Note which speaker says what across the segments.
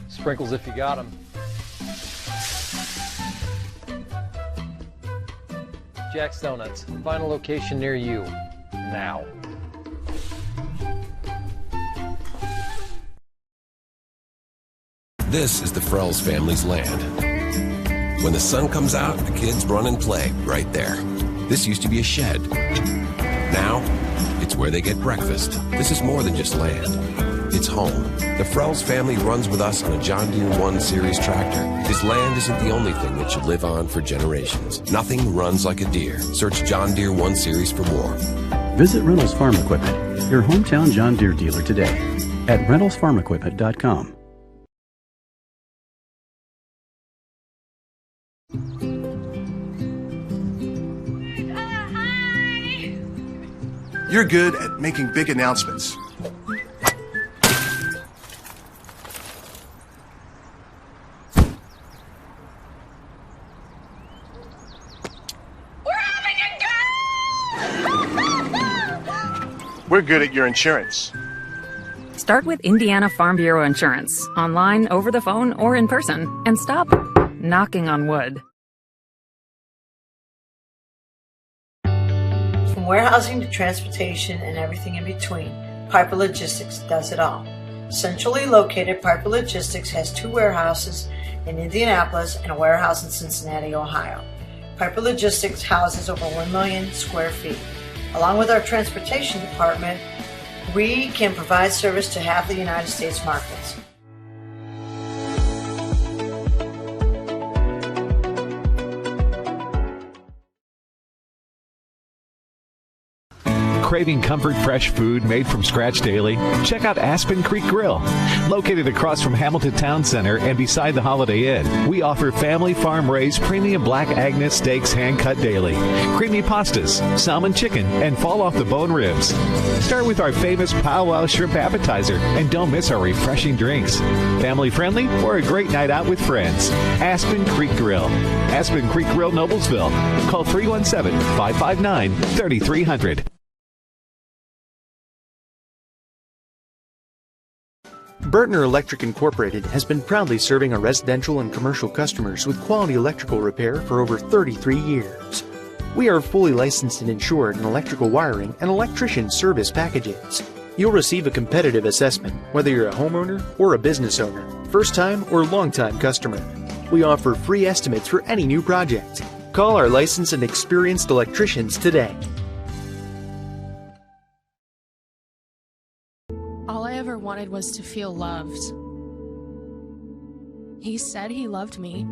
Speaker 1: Sprinkles if you got them. Jack's Donuts, final location near you, now.
Speaker 2: This is the Frells family's land. When the sun comes out, the kids run and play right there. This used to be a shed. Now, it's where they get breakfast. This is more than just land. It's home. The Frells family runs with us on a John Deere 1 Series tractor. This land isn't the only thing that should live on for generations. Nothing runs like a Deere. Search John Deere 1 Series for more.
Speaker 3: Visit Reynolds Farm Equipment, your hometown John Deere dealer today at reynoldsfarmequipment.com.
Speaker 4: You're good at making big announcements. We're good at your insurance.
Speaker 5: Start with Indiana Farm Bureau Insurance, online, over the phone, or in person, and stop knocking on wood.
Speaker 6: From warehousing to transportation and everything in between, Piper Logistics does it all. Centrally located, Piper Logistics has 2 warehouses in Indianapolis and a warehouse in Cincinnati, Ohio. Piper Logistics houses over 1 million square feet. Along with our transportation department, we can provide service to half the United States markets.
Speaker 7: Craving comfort, fresh food made from scratch daily? Check out Aspen Creek Grill. Located across from Hamilton Town Center and beside the Holiday Inn, we offer family farm-raised premium Black Agnes steaks hand-cut daily, creamy pastas, salmon chicken, and fall-off-the-bone ribs. Start with our famous powwow shrimp appetizer, and don't miss our refreshing drinks. Family-friendly or a great night out with friends. Aspen Creek Grill. Aspen Creek Grill, Noblesville. Call 317-559-3300.
Speaker 8: Burtner Electric Incorporated has been proudly serving our residential and commercial customers with quality electrical repair for over 33 years. We are fully licensed and insured in electrical wiring and electrician service packages. You'll receive a competitive assessment whether you're a homeowner or a business owner, first-time or long-time customer. We offer free estimates for any new project. Call our licensed and experienced electricians today.
Speaker 9: All I ever wanted was to feel loved. He said he loved me.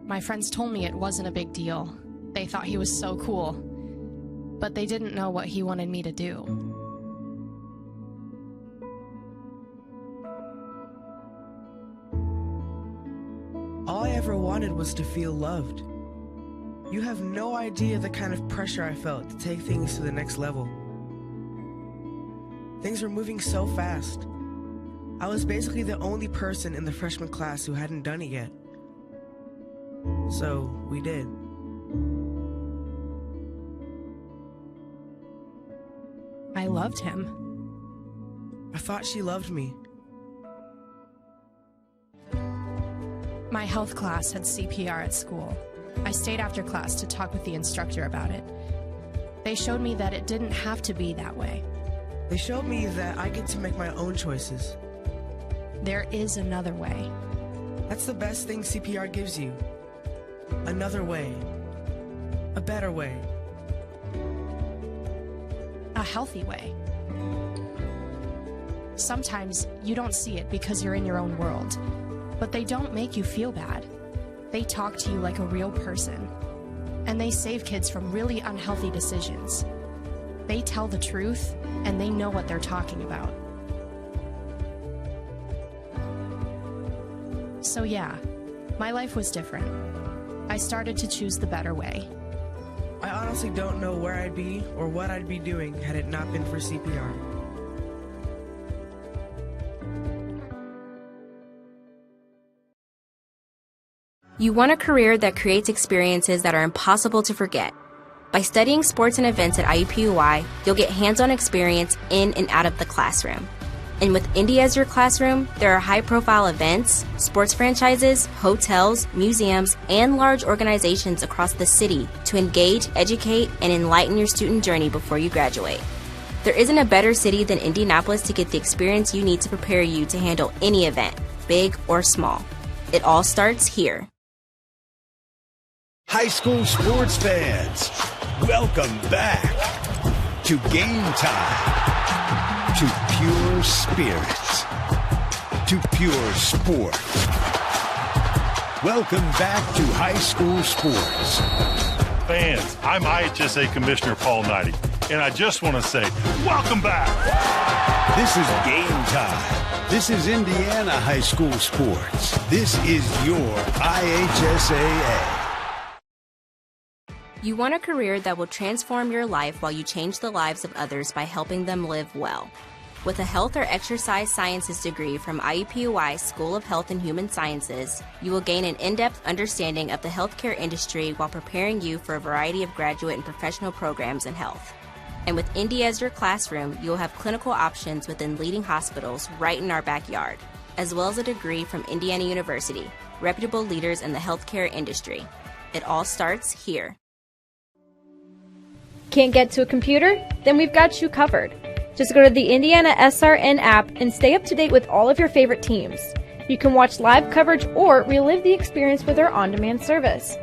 Speaker 9: My friends told me it wasn't a big deal. They thought he was so cool. But they didn't know what he wanted me to do.
Speaker 10: All I ever wanted was to feel loved. You have no idea the kind of pressure I felt to take things to the next level. Things were moving so fast. I was basically the only person in the freshman class who hadn't done it yet. So we did.
Speaker 9: I loved him.
Speaker 10: I thought she loved me.
Speaker 9: My health class had CPR at school. I stayed after class to talk with the instructor about it. They showed me that it didn't have to be that way.
Speaker 10: They showed me that I get to make my own choices.
Speaker 9: There is another way.
Speaker 10: That's the best thing CPR gives you. Another way. A better way.
Speaker 9: A healthy way. Sometimes you don't see it because you're in your own world, but they don't make you feel bad. They talk to you like a real person, and they save kids from really unhealthy decisions. They tell the truth, and they know what they're talking about. So yeah, my life was different. I started to choose the better way.
Speaker 10: I honestly don't know where I'd be or what I'd be doing had it not been for CPR.
Speaker 11: You want a career that creates experiences that are impossible to forget. By studying sports and events at IUPUI, you'll get hands-on experience in and out of the classroom. And with Indy as your classroom, there are high-profile events, sports franchises, hotels, museums, and large organizations across the city to engage, educate, and enlighten your student journey before you graduate. There isn't a better city than Indianapolis to get the experience you need to prepare you to handle any event, big or small. It all starts here.
Speaker 12: High school sports fans, welcome back to Game Time, to pure spirits, to pure sport. Welcome back to high school sports.
Speaker 4: Fans, I'm IHSAA Commissioner Paul Knighty, and I just want to say, welcome back.
Speaker 12: This is Game Time. This is Indiana high school sports. This is your IHSAA.
Speaker 11: You want a career that will transform your life while you change the lives of others by helping them live well. With a health or exercise sciences degree from IUPUI School of Health and Human Sciences, you will gain an in-depth understanding of the healthcare industry while preparing you for a variety of graduate and professional programs in health. And with Indy as your classroom, you will have clinical options within leading hospitals right in our backyard, as well as a degree from Indiana University, reputable leaders in the healthcare industry. It all starts here.
Speaker 13: Can't get to a computer? Then we've got you covered. Just go to the IndianaSRN app and stay up to date with all of your favorite teams. You can watch live coverage or relive the experience with our on-demand service.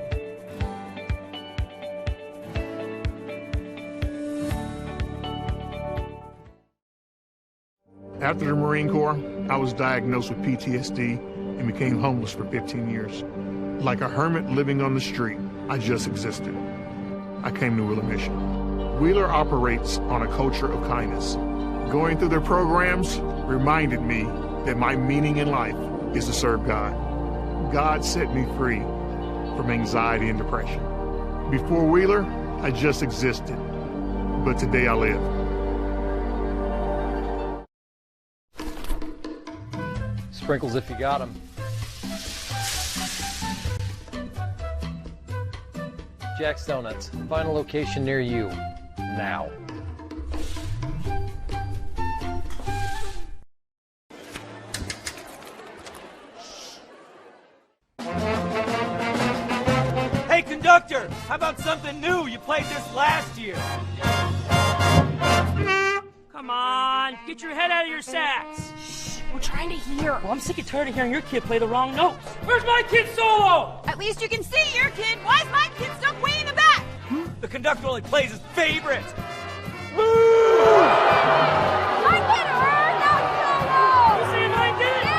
Speaker 14: After the Marine Corps, I was diagnosed with PTSD and became homeless for 15 years. Like a hermit living on the street, I just existed. I came to Wheeler Mission. Wheeler operates on a culture of kindness. Going through their programs reminded me that my meaning in life is to serve God. God set me free from anxiety and depression. Before Wheeler, I just existed, but today I live.
Speaker 1: Sprinkles if you got them. Jack's Donuts, final location near you, now.
Speaker 15: Hey, conductor, how about something new? You played this last year.
Speaker 16: Come on, get your head out of your sacks. We're trying to hear.
Speaker 15: Well, I'm sick and tired of hearing your kid play the wrong notes. Where's my kid solo?
Speaker 17: At least you can see your kid. Why is my kid stuck way in the back?
Speaker 15: The conductor only plays his favorites.
Speaker 17: My kid heard that solo!
Speaker 16: You see if I did it?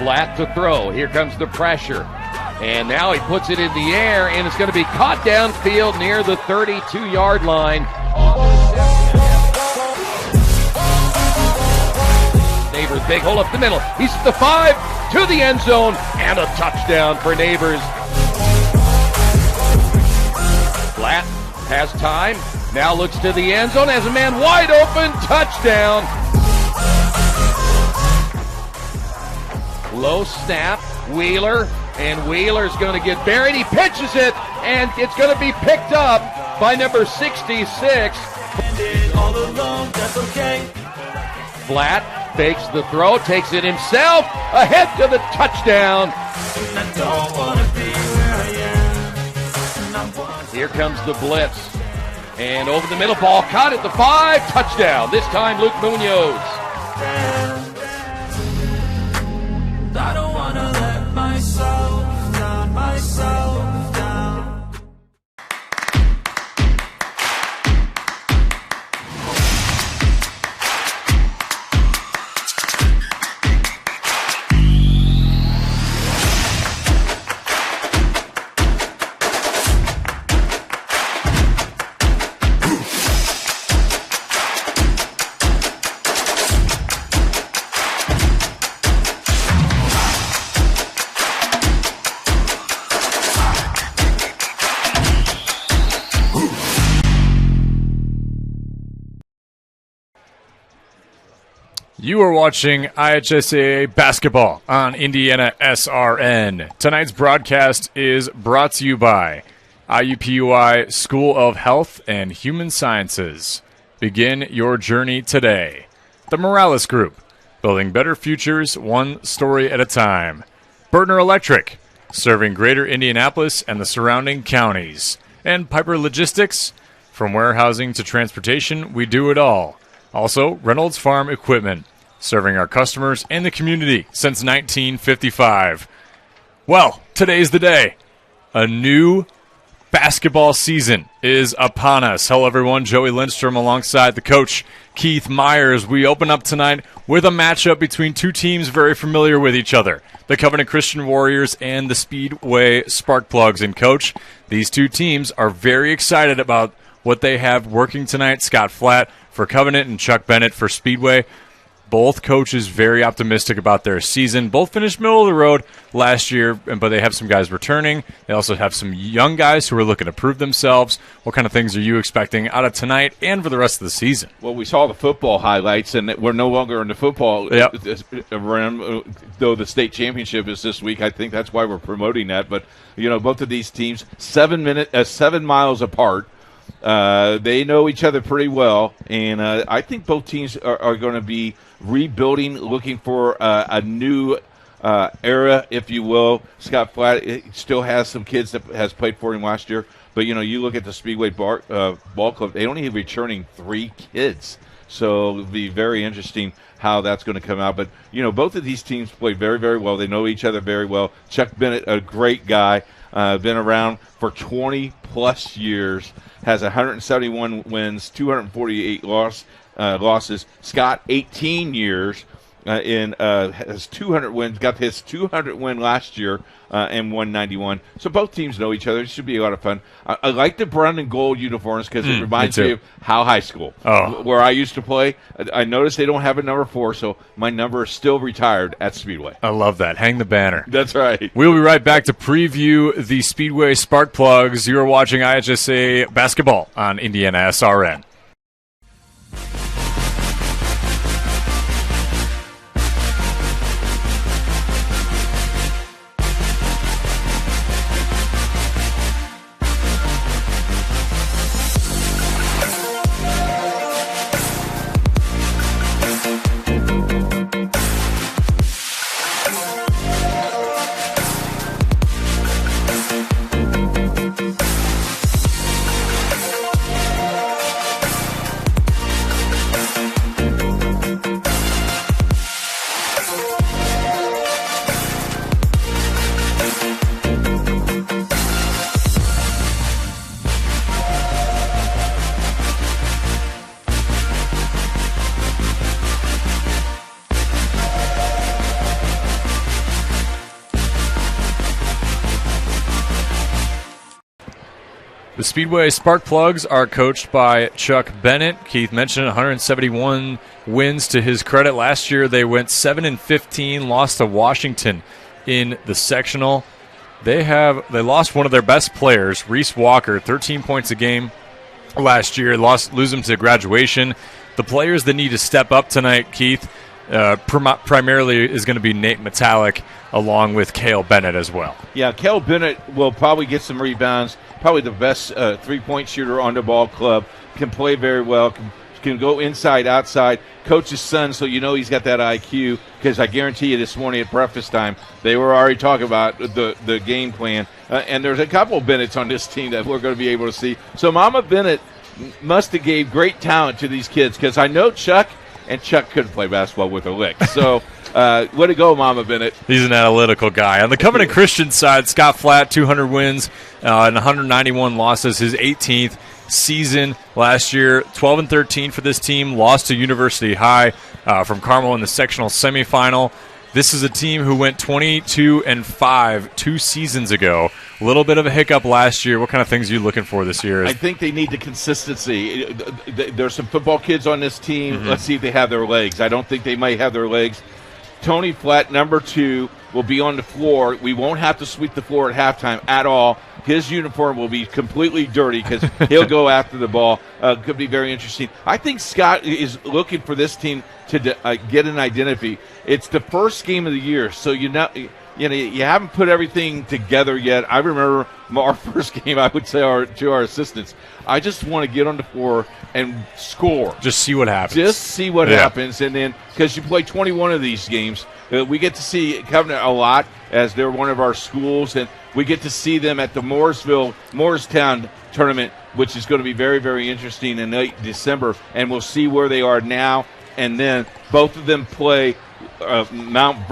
Speaker 18: Flat to throw. Here comes the pressure. And now he puts it in the air, and it's going to be caught downfield near the 32-yard line. Neighbor big hole up the middle. He's at the 5, to the end zone, and a touchdown for Neighbors. Flat has time, now looks to the end zone, has a man wide open, touchdown. Low snap, Wheeler, and Wheeler's going to get buried. He pitches it, and it's going to be picked up by number 66.
Speaker 15: All alone, that's okay.
Speaker 18: Flat fakes the throw, takes it himself, ahead to the touchdown.
Speaker 15: I don't want to be where I am.
Speaker 18: Here comes the blitz. And over the middle, ball caught at the 5, touchdown. This time, Luke Munoz.
Speaker 15: I don't want to let myself down, myself down.
Speaker 19: You are watching IHSAA basketball on IndianaSRN. Tonight's broadcast is brought to you by IUPUI School of Health and Human Sciences. Begin your journey today. The Morales Group, building better futures one story at a time. Bertner Electric, serving greater Indianapolis and the surrounding counties. And Piper Logistics, from warehousing to transportation, we do it all. Also, Reynolds Farm Equipment, serving our customers and the community since 1955. Well, today's the day. A new basketball season is upon us. Hello, everyone. Joey Lindstrom alongside the coach, Keith Myers. We open up tonight with a matchup between two teams very familiar with each other, the Covenant Christian Warriors and the Speedway Sparkplugs. And, Coach, these two teams are very excited about what they have working tonight. Scott Flatt for Covenant and Chuck Bennett for Speedway. Both coaches very optimistic about their season. Both finished middle of the road last year, but they have some guys returning. They also have some young guys who are looking to prove themselves. What kind of things are you expecting out of tonight and for the rest of the season?
Speaker 20: Well, we saw the football highlights, and we're no longer in the football realm, though the state championship is this week. I think that's why we're promoting that. But, you know, both of these teams, 7 miles apart. They know each other pretty well, and I think both teams are going to be rebuilding, looking for a new era, if you will. Scott Flatt still has some kids that has played for him last year, but, you know, you look at the Speedway Ball Club, they only have returning 3 kids. So it'll be very interesting how that's going to come out. But, you know, both of these teams play very, very well. They know each other very well. Chuck Bennett, a great guy, been around for 20-plus years, has 171 wins, 248 losses. Scott, 18 years, has 200 wins, got his 200 win last year and 191. So both teams know each other. It should be a lot of fun. I like the brown and gold uniforms because it reminds me of Howe High School, where I used to play. I noticed they don't have a number 4, so my number is still retired at Speedway.
Speaker 19: I love that. Hang the banner.
Speaker 20: That's right.
Speaker 19: We'll be right back to preview the Speedway Sparkplugs. You are watching IHSAA basketball on IndianaSRN. The Speedway Spark Plugs are coached by Chuck Bennett. Keith mentioned 171 wins to his credit. Last year they went 7-15, lost to Washington in the sectional. They lost one of their best players, Reese Walker, 13 points a game last year. Lose him to graduation. The players that need to step up tonight, Keith, primarily is going to be Nate Metallic along with Cale Bennett as well.
Speaker 20: Yeah, Cale Bennett will probably get some rebounds, probably the best three-point shooter on the ball club, can play very well, can go inside, outside. Coach's son, so you know he's got that IQ, because I guarantee you this morning at breakfast time, they were already talking about the game plan. And there's a couple of Bennetts on this team that we're going to be able to see. So Mama Bennett must have gave great talent to these kids, because I know Chuck, and Chuck couldn't play basketball with a lick. So way to go, Mama Bennett.
Speaker 19: He's an analytical guy. On the Covenant Christian side, Scott Flatt, 200 wins and 191 losses, his 18th season last year. 12-13 for this team, lost to University High from Carmel in the sectional semifinal. This is a team who went 22-5 2 seasons ago. A little bit of a hiccup last year. What kind of things are you looking for this year?
Speaker 20: I think they need the consistency. There's some football kids on this team. Mm-hmm. Let's see if they have their legs. I don't think they might have their legs. Tony Flatt, number 2, will be on the floor. We won't have to sweep the floor at halftime at all. His uniform will be completely dirty because he'll go after the ball. Could be very interesting. I think Scott is looking for this team to get an identity. It's the first game of the year, so you haven't put everything together yet. I remember our first game, I would say to our assistants, I just want to get on the floor and score.
Speaker 19: Just see what happens.
Speaker 20: Just see what happens. And then, because you play 21 of these games, we get to see Covenant a lot as they're one of our schools, and we get to see them at the Morristown tournament, which is going to be very, very interesting in late December, and we'll see where they are now. And then both of them play Covenant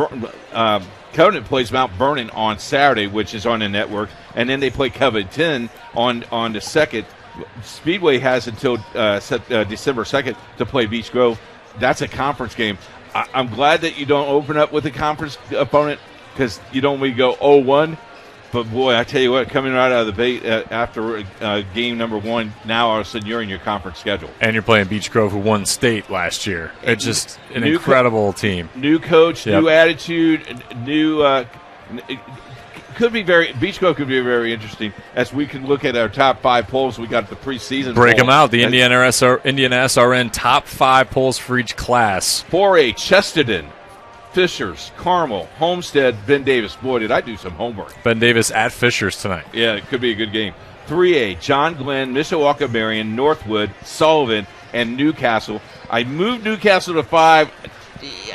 Speaker 20: plays Mount Vernon on Saturday, which is on the network, and then they play Covington on the 2nd. Speedway has until December 2nd to play Beech Grove. That's a conference game. I'm glad that you don't open up with a conference opponent, because you don't want to go 0-1. But, boy, I tell you what, coming right out of the bait after game number 1, now all of a sudden you're in your conference schedule.
Speaker 19: And you're playing Beech Grove, who won state last year. It's just an incredible team.
Speaker 20: New coach, new attitude, new Beech Grove could be very interesting as we can look at our top 5 polls we got at the preseason.
Speaker 19: Break them out. The IndianaSRN top 5 polls for each class.
Speaker 20: 4A, Chesterton, Fishers, Carmel, Homestead, Ben Davis. Boy, did I do some homework.
Speaker 19: Ben Davis at Fishers tonight.
Speaker 20: Yeah, it could be a good game. 3A, John Glenn, Mishawaka Marion, Northwood, Sullivan, and Newcastle. I moved Newcastle to 5.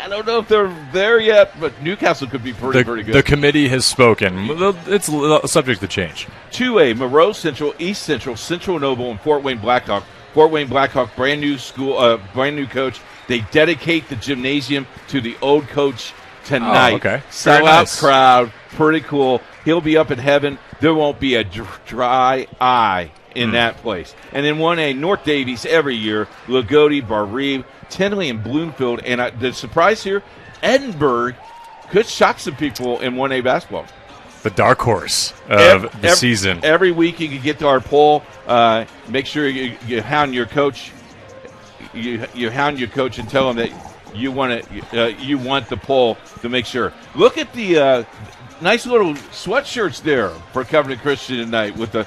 Speaker 20: I don't know if they're there yet, but Newcastle could be pretty good.
Speaker 19: The committee has spoken. It's subject to change.
Speaker 20: 2A, Monroe Central, East Central, Central Noble, and Fort Wayne Blackhawk. Fort Wayne Blackhawk, brand new school, brand new coach. They dedicate the gymnasium to the old coach tonight.
Speaker 19: Oh, okay.
Speaker 20: Sellout crowd, pretty cool. He'll be up in heaven. There won't be a dry eye in that place. And then 1A, North Davies every year, Lagodi, Barreeve, Tinley, and Bloomfield. And the surprise here, Edinburgh could shock some people in 1A basketball.
Speaker 19: The dark horse of the season.
Speaker 20: Every week you can get to our poll. Make sure you hound your coach. You hound your coach and tell him that you want the poll to make sure. Look at the nice little sweatshirts there for Covenant Christian tonight with the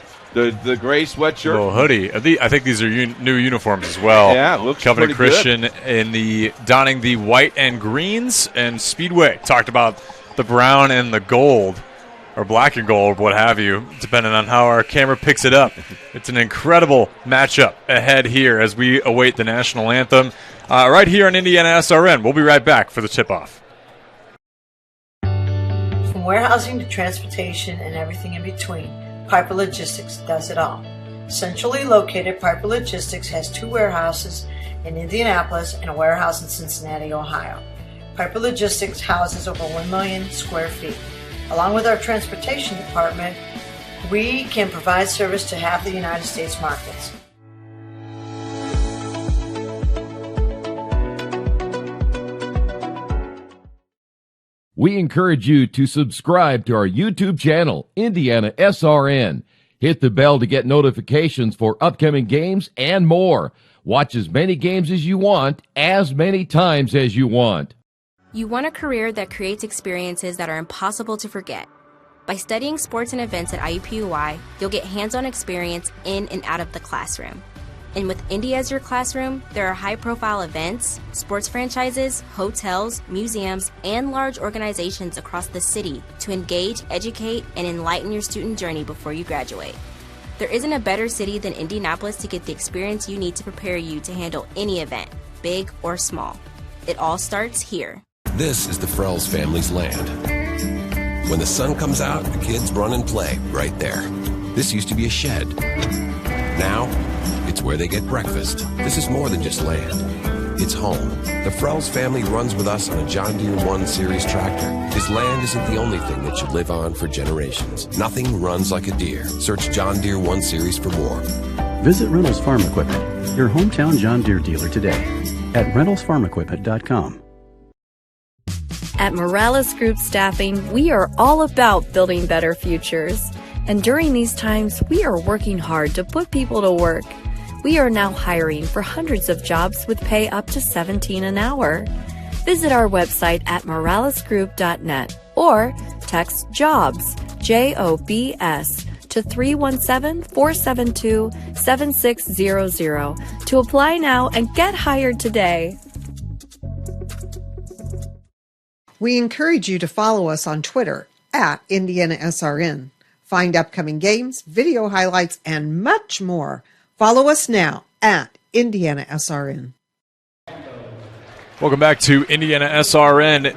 Speaker 20: gray sweatshirt.
Speaker 19: Little hoodie. I think these are new uniforms as well.
Speaker 20: Yeah, it looks
Speaker 19: Covenant
Speaker 20: pretty
Speaker 19: Christian good. Donning the white and greens, and Speedway talked about the brown and the gold, or black and gold, what have you, depending on how our camera picks it up. It's an incredible matchup ahead here as we await the national anthem right here on IndianaSRN. We'll be right back for the tip-off.
Speaker 6: From warehousing to transportation and everything in between, Piper Logistics does it all. Centrally located, Piper Logistics has 2 warehouses in Indianapolis and a warehouse in Cincinnati, Ohio. Piper Logistics houses over 1 million square feet. Along with our transportation department, we can provide service to half the United States markets.
Speaker 21: We encourage you to subscribe to our YouTube channel, IndianaSRN. Hit the bell to get notifications for upcoming games and more. Watch as many games as you want, as many times as you want.
Speaker 11: You want a career that creates experiences that are impossible to forget. By studying sports and events at IUPUI, you'll get hands-on experience in and out of the classroom. And with Indy as your classroom, there are high-profile events, sports franchises, hotels, museums, and large organizations across the city to engage, educate, and enlighten your student journey before you graduate. There isn't a better city than Indianapolis to get the experience you need to prepare you to handle any event, big or small. It all starts here.
Speaker 2: This is the Frells family's land. When the sun comes out, the kids run and play right there. This used to be a shed. Now, it's where they get breakfast. This is more than just land. It's home. The Frells family runs with us on a John Deere 1 Series tractor. His land isn't the only thing that should live on for generations. Nothing runs like a deer. Search John Deere 1 Series for more.
Speaker 3: Visit Reynolds Farm Equipment, your hometown John Deere dealer today at reynoldsfarmequipment.com.
Speaker 22: At Morales Group Staffing, we are all about building better futures. And during these times, we are working hard to put people to work. We are now hiring for hundreds of jobs with pay up to $17 an hour. Visit our website at moralesgroup.net or text JOBS, JOBS, to 317-472-7600 to apply now and get hired today.
Speaker 23: We encourage you to follow us on Twitter at IndianaSRN. Find upcoming games, video highlights, and much more. Follow us now at IndianaSRN.
Speaker 19: Welcome back to IndianaSRN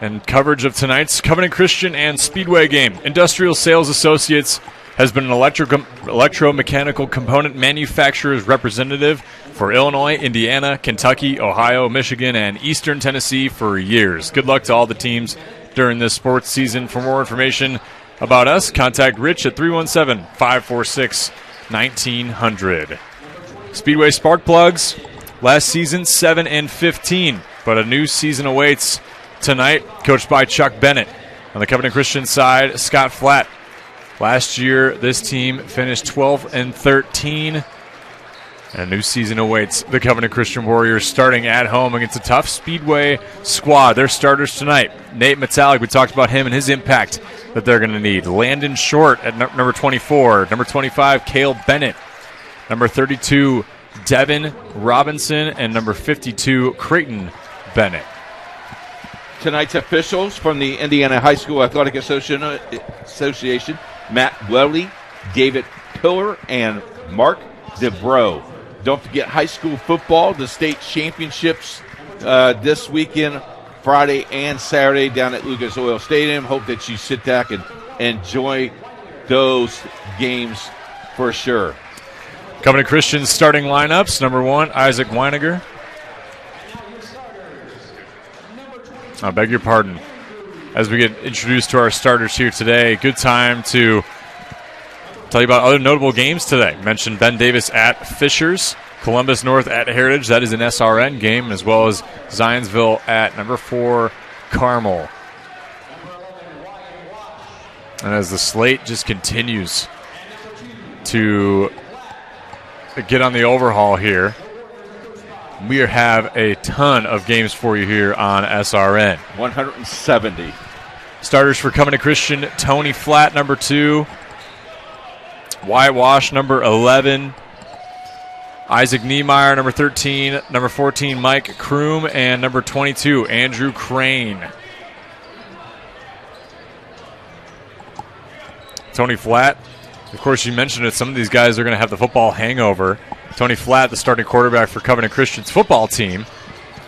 Speaker 19: and coverage of tonight's Covenant Christian and Speedway game. Industrial Sales Associates has been an electromechanical component manufacturer's representative for Illinois, Indiana, Kentucky, Ohio, Michigan, and Eastern Tennessee for years. Good luck to all the teams during this sports season. For more information about us, contact Rich at 317-546-1900. Speedway spark plugs, last season 7-15, but a new season awaits tonight, coached by Chuck Bennett. On the Covenant Christian side, Scott Flatt. Last year, this team finished 12-13. And a new season awaits the Covenant Christian Warriors, starting at home against a tough Speedway squad. Their starters tonight, Nate Metallic, we talked about him and his impact that they're going to need. Landon Short at number 24. Number 25, Cale Bennett. Number 32, Devin Robinson. And number 52, Creighton Bennett.
Speaker 20: Tonight's officials from the Indiana High School Athletic Association, Matt Welly, David Pillar, and Mark DeBro. Don't forget high school football, the state championships this weekend, Friday and Saturday down at Lucas Oil Stadium. Hope that you sit back and enjoy those games for sure.
Speaker 19: Covenant Christian's starting lineups. Number 1, Isaac Weiniger. I beg your pardon. As we get introduced to our starters here today, good time to tell you about other notable games today. Mentioned Ben Davis at Fishers, Columbus North at Heritage. That is an SRN game, as well as Zionsville at number 4, Carmel. And as the slate just continues to get on the overhaul here, we have a ton of games for you here on SRN.
Speaker 20: 170.
Speaker 19: Starters for Covenant Christian, Tony Flatt, number 2. Wyatt Wash, number 11. Isaac Niemeyer, number 13. Number 14, Mike Kroom. And number 22, Andrew Crane. Tony Flatt, of course, you mentioned it. Some of these guys are going to have the football hangover. Tony Flatt, the starting quarterback for Covenant Christian's football team.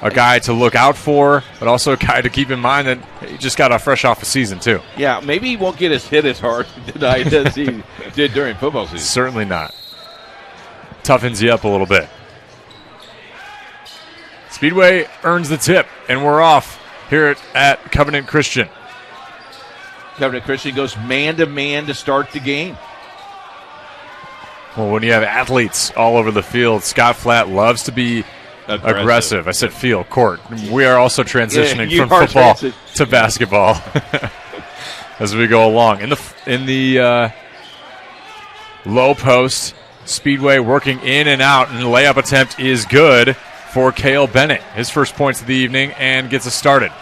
Speaker 19: A guy to look out for, but also a guy to keep in mind that he just got fresh off a season, too.
Speaker 20: Yeah, maybe he won't get his hit as hard tonight as he did during football season.
Speaker 19: Certainly not. Toughens you up a little bit. Speedway earns the tip, and we're off here at Covenant Christian.
Speaker 20: Covenant Christian goes man-to-man to start the game.
Speaker 19: Well, when you have athletes all over the field, Scott Flatt loves to be aggressive. I said field, court. We are also transitioning from football to basketball as we go along. In the Low post. Speedway working in and out, and the layup attempt is good for Cale Bennett. His first points of the evening and gets us started.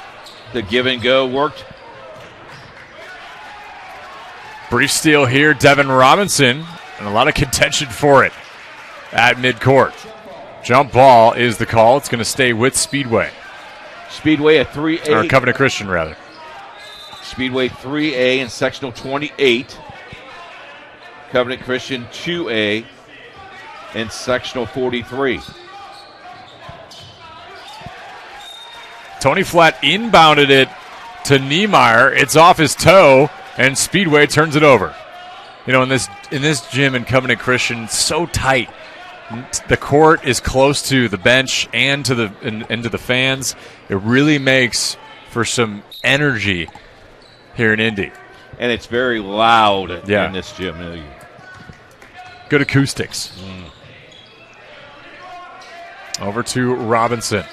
Speaker 20: The give and go worked.
Speaker 19: Brief steal here, Devin Robinson, and a lot of contention for it at midcourt. Jump ball is the call. It's going to stay with Speedway.
Speaker 20: Speedway a 3A.
Speaker 19: Or Covenant Christian, rather.
Speaker 20: Speedway 3A in sectional 28. Covenant Christian 2A in sectional 43.
Speaker 19: Tony Flatt inbounded it to Niemeyer. It's off his toe, and Speedway turns it over. You know, in this gym in Covenant Christian, so tight. The court is close to the bench and to the fans. It really makes for some energy here in Indy.
Speaker 20: And it's very loud in this gym.
Speaker 19: Good acoustics. Over to Robinson.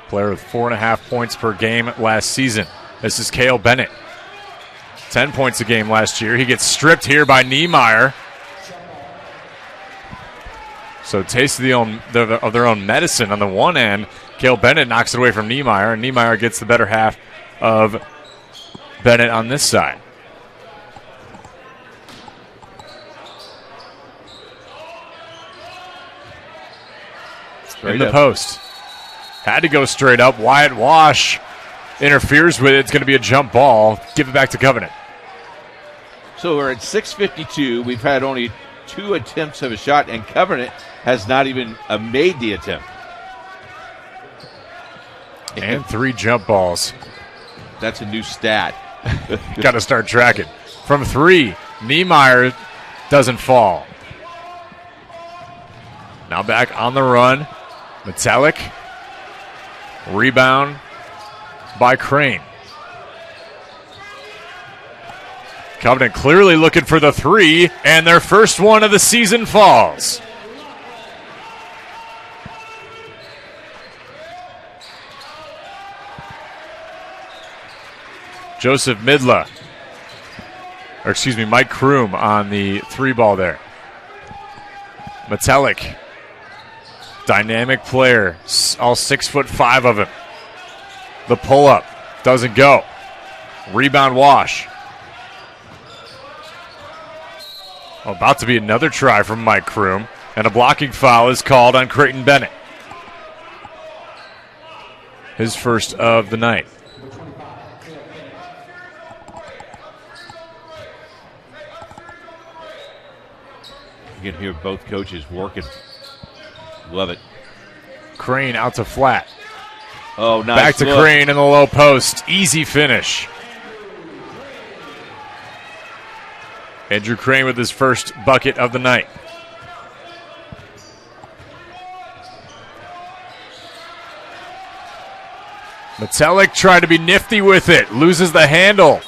Speaker 19: Player with 4.5 points per game last season. This is Cale Bennett. 10 points a game last year. He gets stripped here by Niemeyer. So taste of their own medicine on the one end. Cale Bennett knocks it away from Niemeyer, and Niemeyer gets the better half of Bennett on this side. In the post. Had to go straight up. Wyatt Wash interferes with it. It's going to be a jump ball. Give it back to Covenant.
Speaker 20: So we're at 6:52. We've had only 2 attempts of a shot, and Covenant has not even made the attempt.
Speaker 19: And 3 jump balls.
Speaker 20: That's a new stat.
Speaker 19: Got to start tracking. From 3, Niemeyer doesn't fall. Now back on the run. Metallic. Rebound by Crane. Covenant clearly looking for the 3, and their first one of the season falls. Joseph Midla, or excuse me, Mike Kroom on the 3 ball there. Metallic, dynamic player, all 6'5" of him. The pull-up doesn't go. Rebound Wash. About to be another try from Mike Kroom, and a blocking foul is called on Creighton Bennett. His first of the night.
Speaker 20: You can hear both coaches working. Love it.
Speaker 19: Crane out to Flat.
Speaker 20: Oh, nice.
Speaker 19: Back to Crane in the low post. Easy finish. Andrew Crane with his first bucket of the night. Metallic tried to be nifty with it. Loses the handle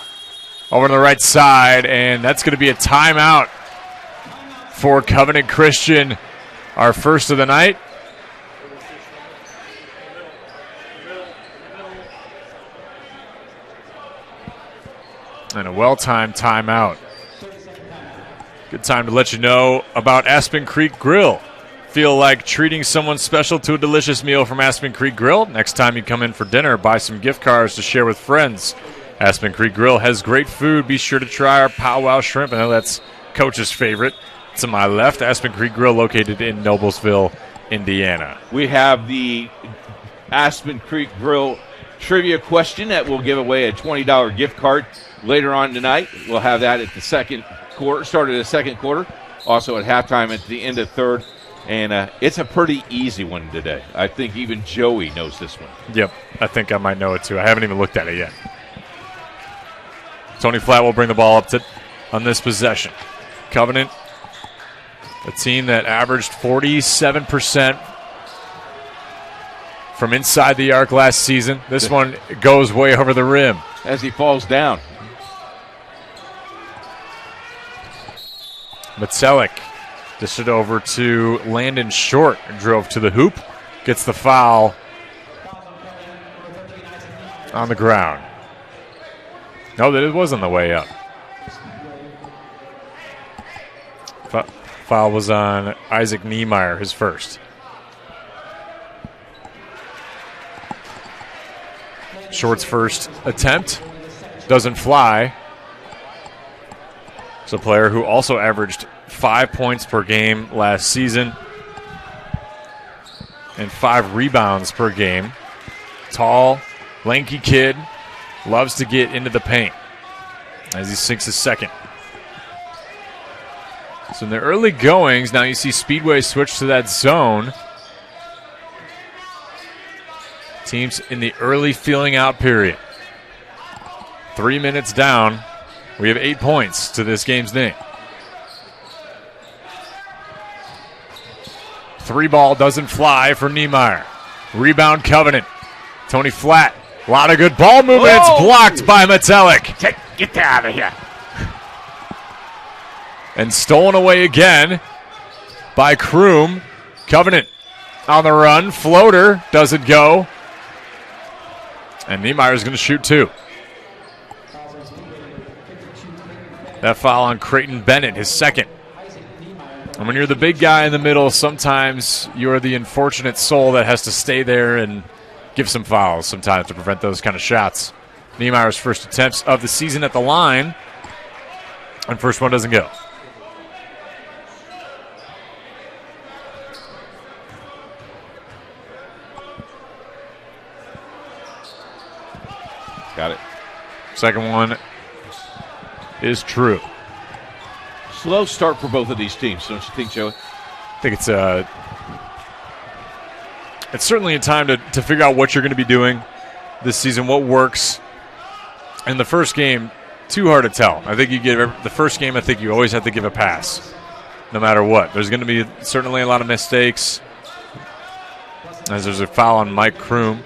Speaker 19: over to the right side, and that's going to be a timeout for Covenant Christian, our first of the night. And a well-timed timeout. Good time to let you know about Aspen Creek Grill. Feel like treating someone special to a delicious meal from Aspen Creek Grill? Next time you come in for dinner, buy some gift cards to share with friends. Aspen Creek Grill has great food. Be sure to try our powwow shrimp. I know that's Coach's favorite. To my left, Aspen Creek Grill, located in Noblesville, Indiana.
Speaker 20: We have the Aspen Creek Grill trivia question that will give away a $20 gift card later on tonight. We'll have that at the second quarter, start of the second quarter. Also at halftime at the end of third. And it's a pretty easy one today. I think even Joey knows this one.
Speaker 19: Yep, I think I might know it too. I haven't even looked at it yet. Tony Flatt will bring the ball up on this possession. Covenant, a team that averaged 47% from inside the arc last season. This one goes way over the rim.
Speaker 20: As he falls down.
Speaker 19: Metallic dished it over to Landon Short and drove to the hoop. Gets the foul on the ground. No, that it was on the way up. Foul was on Isaac Niemeyer, his first. Short's first attempt doesn't fly. It's a player who also averaged 5 points per game last season and 5 rebounds per game. Tall, lanky kid, loves to get into the paint as he sinks his second. So in the early goings, now you see Speedway switch to that zone. Teams in the early feeling out period. 3 minutes down. We have 8 points to this game's name. 3 ball doesn't fly for Niemeyer. Rebound Covenant. Tony Flatt. A lot of good ball movement. Whoa. It's blocked by Metelic.
Speaker 18: Get out of here.
Speaker 19: And stolen away again by Kroom. Covenant on the run. Floater doesn't go. And Niemeyer's going to shoot 2. That foul on Creighton Bennett, his second. And when you're the big guy in the middle, sometimes you're the unfortunate soul that has to stay there and give some fouls sometimes to prevent those kind of shots. Niemeyer's first attempts of the season at the line. And first one doesn't go.
Speaker 20: Got it.
Speaker 19: Second one is true.
Speaker 20: Slow start for both of these teams, don't you think, Joey?
Speaker 19: I think it's certainly a time to figure out what you're going to be doing this season, what works. In the first game, too hard to tell. I think the first game, I think you always have to give a pass, no matter what. There's going to be certainly a lot of mistakes, as there's a foul on Mike Kroom.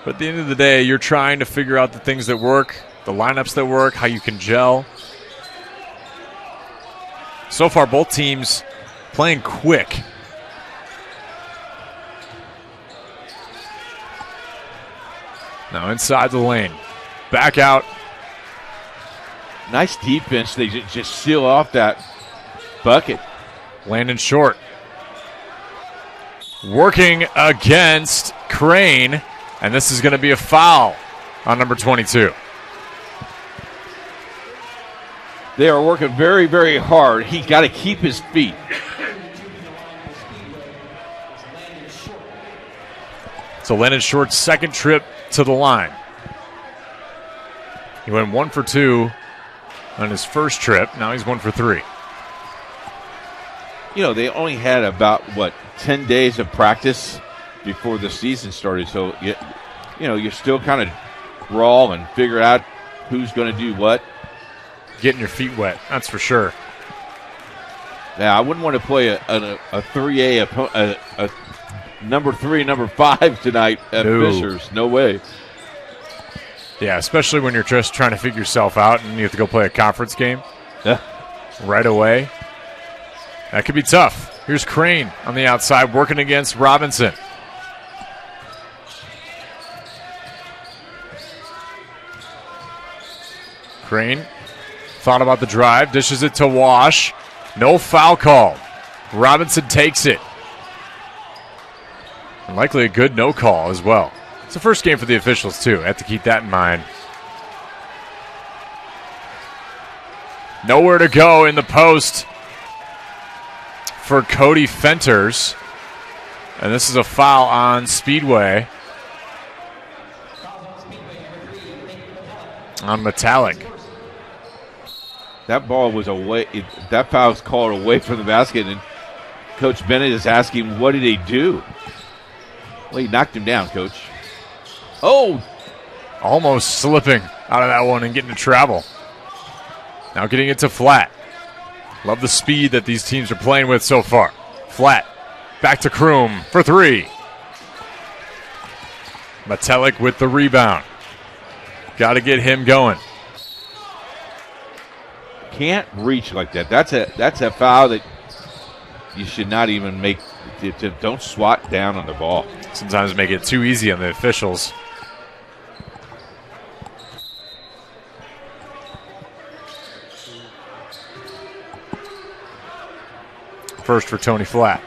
Speaker 19: But at the end of the day, you're trying to figure out the things that work, the lineups that work, how you can gel. So far, both teams playing quick. Now inside the lane. Back out.
Speaker 20: Nice defense. They just seal off that bucket.
Speaker 19: Landon Short. Working against Crane. And this is going to be a foul on number 22.
Speaker 20: They are working very, very hard. He got to keep his feet.
Speaker 19: So Landon Short's second trip to the line. He went 1 for 2 on his first trip. Now he's 1 for 3.
Speaker 20: You know, they only had about, 10 days of practice before the season started. So, you're still kind of raw and figure out who's going to do what.
Speaker 19: Getting your feet wet, that's for sure.
Speaker 20: Now, I wouldn't want to play a 3A, a number 3, number 5 tonight at Fishers. No way.
Speaker 19: Yeah, especially when you're just trying to figure yourself out and you have to go play a conference game right away. That could be tough. Here's Crane on the outside working against Robinson. Crane thought about the drive, dishes it to Wash. No foul call. Robinson takes it. And likely a good no call as well. It's the first game for the officials, too. Have to keep that in mind. Nowhere to go in the post for Cody Fenters. And this is a foul on Speedway. On Metelic.
Speaker 20: That ball was away. That foul was called away from the basket, and Coach Bennett is asking, what did he do? Well, he knocked him down, Coach. Oh!
Speaker 19: Almost slipping out of that one and getting to travel. Now getting it to Flatt. Love the speed that these teams are playing with so far. Flatt back to Kroom for 3. Metelic with the rebound. Got to get him going.
Speaker 20: Can't reach like that. That's a foul that you should not even make. Don't swat down on the ball.
Speaker 19: Sometimes make it too easy on the officials. First for Tony Flatt.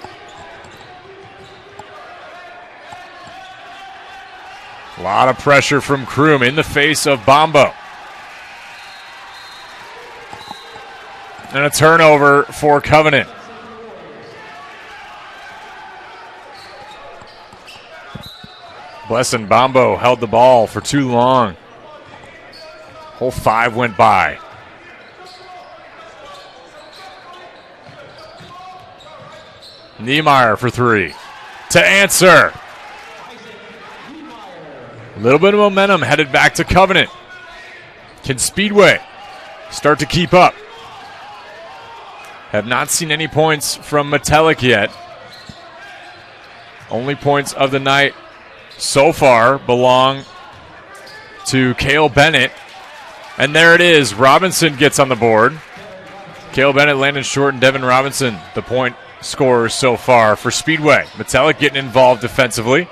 Speaker 19: A lot of pressure from Kroom in the face of Bombo. And a turnover for Covenant. Blesson Bombo held the ball for too long. Whole 5 went by. Niemeyer for 3. To answer. A little bit of momentum headed back to Covenant. Can Speedway start to keep up? Have not seen any points from Metelic yet. Only points of the night so far belong to Cale Bennett. And there it is. Robinson gets on the board. Cale Bennett, Landon Short, and Devin Robinson, the point scorers so far for Speedway. Metelic getting involved defensively.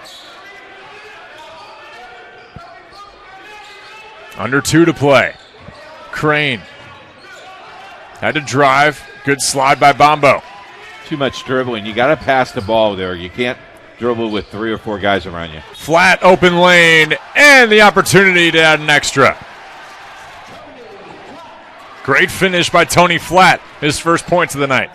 Speaker 19: Under 2 to play. Crane had to drive. Good slide by Bombo.
Speaker 20: Too much dribbling. You got to pass the ball there. You can't dribble with 3 or 4 guys around you.
Speaker 19: Flat open lane and the opportunity to add an extra. Great finish by Tony Flatt. His first points of the night.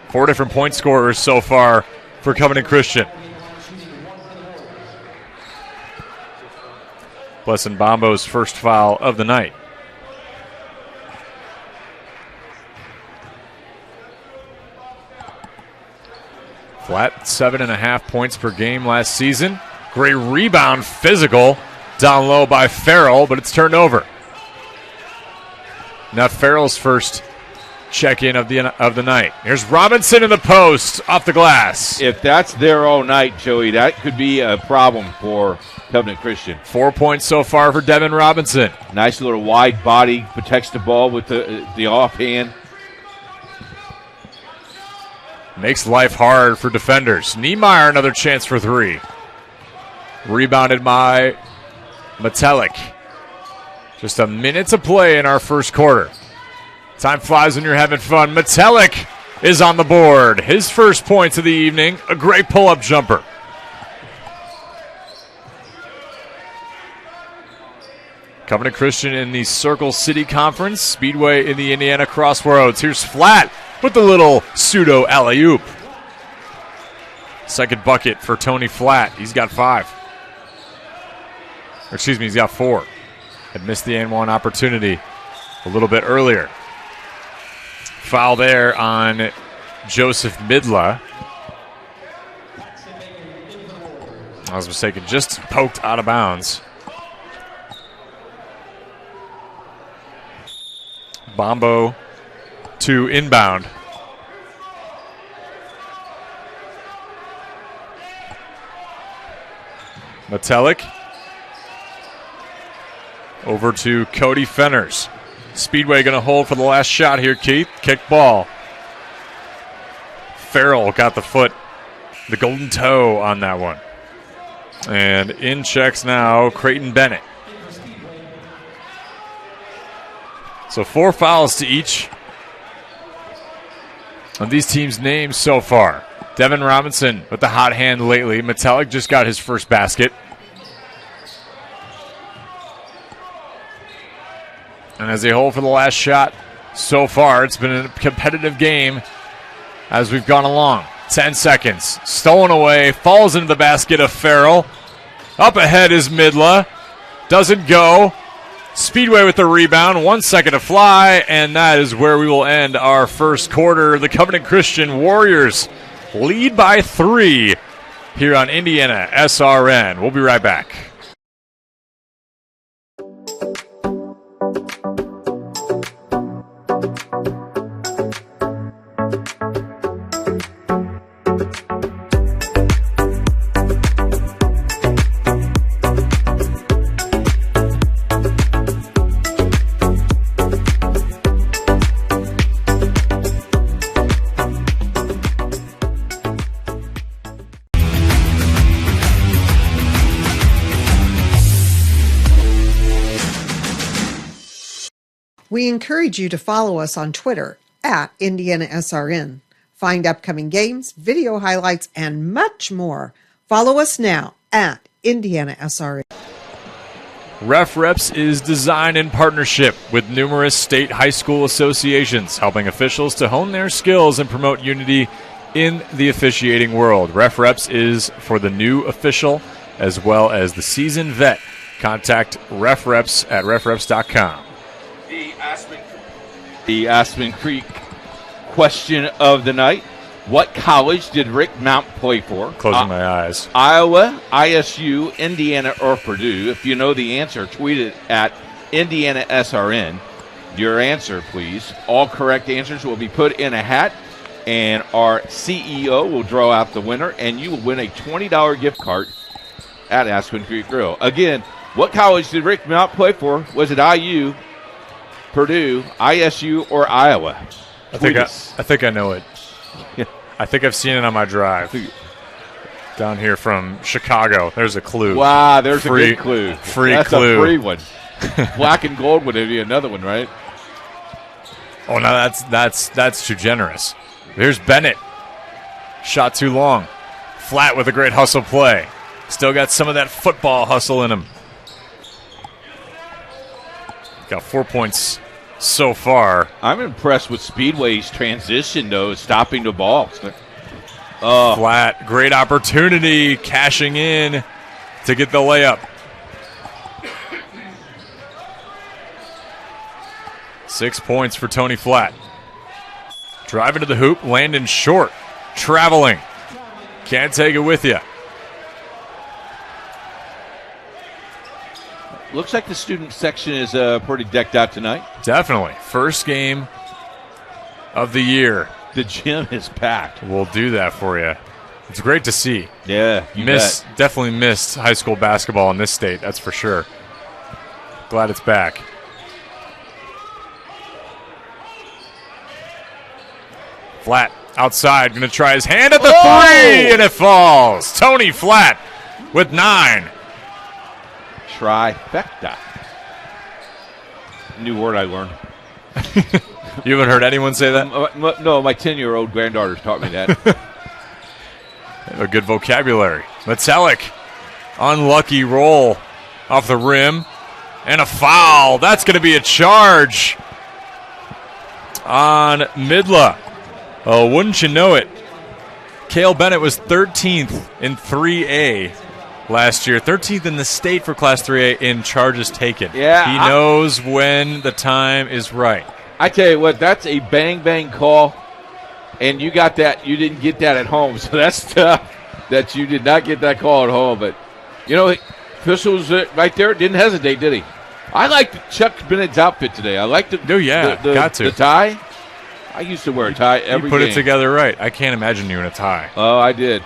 Speaker 19: Four different point scorers so far for Covenant Christian. Blesson Bombo's first foul of the night. Flat 7.5 points per game last season. Great rebound, physical, down low by Farrell, but it's turned over. Now Farrell's first check-in of the night. Here's Robinson in the post, off the glass.
Speaker 20: If that's there all night, Joey, that could be a problem for Covenant Christian.
Speaker 19: 4 points so far for Devin Robinson.
Speaker 20: Nice little wide body, protects the ball with the offhand.
Speaker 19: Makes life hard for defenders. Niemeyer, another chance for 3. Rebounded by Metelic. Just a minute to play in our first quarter. Time flies when you're having fun. Metelic is on the board. His first points of the evening. A great pull-up jumper. Covenant Christian in the Circle City Conference. Speedway in the Indiana Crossroads. Here's Flatt with the little pseudo alley-oop. Second bucket for Tony Flatt. He's got 5. Or excuse me, he's got 4. Had missed the N1 opportunity a little bit earlier. Foul there on Joseph Midla. I was mistaken, just poked out of bounds. Bombo to inbound. Metelic over to Cody Fenners. Speedway going to hold for the last shot here, Keith. Kick ball. Farrell got the foot, the golden toe on that one. And in checks now, Creighton Bennett. So 4 fouls to each of these teams' names so far. Devin Robinson with the hot hand lately. Metelic just got his first basket. And as they hold for the last shot, so far it's been a competitive game as we've gone along. 10 seconds. Stolen away. Falls into the basket of Farrell. Up ahead is Midla. Doesn't go. Speedway with the rebound. 1 second to fly. And that is where we will end our first quarter. The Covenant Christian Warriors lead by 3 here on Indiana SRN. We'll be right back.
Speaker 23: We encourage you to follow us on Twitter at IndianaSRN. Find upcoming games, video highlights, and much more. Follow us now at IndianaSRN.
Speaker 19: Ref Reps is designed in partnership with numerous state high school associations, helping officials to hone their skills and promote unity in the officiating world. Ref Reps is for the new official as well as the seasoned vet. Contact Ref Reps at refreps.com.
Speaker 20: The Aspen Creek question of the night. What college did Rick Mount play for?
Speaker 19: Closing my eyes.
Speaker 20: Iowa, ISU, Indiana, or Purdue? If you know the answer, tweet it at IndianaSRN. Your answer, please. All correct answers will be put in a hat, and our CEO will draw out the winner, and you will win a $20 gift card at Aspen Creek Grill. Again, what college did Rick Mount play for? Was it IU, Purdue, ISU, or Iowa?
Speaker 19: I think I know it.
Speaker 20: Yeah.
Speaker 19: I think I've seen it on my drive. Down here from Chicago. There's a clue.
Speaker 20: Wow, there's a good clue.
Speaker 19: That's
Speaker 20: a free one. Black and gold would be another one, right?
Speaker 19: Oh, no, that's too generous. There's Bennett. Shot too long. Flat with a great hustle play. Still got some of that football hustle in him. Got 4 points so far.
Speaker 20: I'm impressed with Speedway's transition, though, stopping the ball.
Speaker 19: Flat. Great opportunity. Cashing in to get the layup. 6 points for Tony Flat. Driving to the hoop. Landon short. Traveling. Can't take it with you.
Speaker 20: Looks like the student section is pretty decked out tonight.
Speaker 19: Definitely. First game of the year.
Speaker 20: The gym is packed.
Speaker 19: We'll do that for you. It's great to see.
Speaker 20: Yeah,
Speaker 19: Definitely missed high school basketball in this state, that's for sure. Glad it's back. Flat outside, going to try his hand at the three, and it falls. Tony Flat with 9.
Speaker 20: Trifecta. New word I learned.
Speaker 19: You haven't heard anyone say that?
Speaker 20: No, my 10-year-old granddaughter taught me that.
Speaker 19: A good vocabulary. Metelic, unlucky roll off the rim, and a foul. That's going to be a charge on Midla. Oh, wouldn't you know it? Cale Bennett was 13th in 3A last year. 13th in the state for Class 3A in charges taken.
Speaker 20: Yeah,
Speaker 19: he knows when the time is right.
Speaker 20: I tell you what, that's a bang call, and you got that. You didn't get that at home, so that's tough that you did not get that call at home. But officials right there didn't hesitate, did he? I liked Chuck Bennett's outfit today. I liked the the tie. I used to wear a tie every
Speaker 19: You put
Speaker 20: game.
Speaker 19: it together right. I can't imagine you in a tie.
Speaker 20: Oh, I did.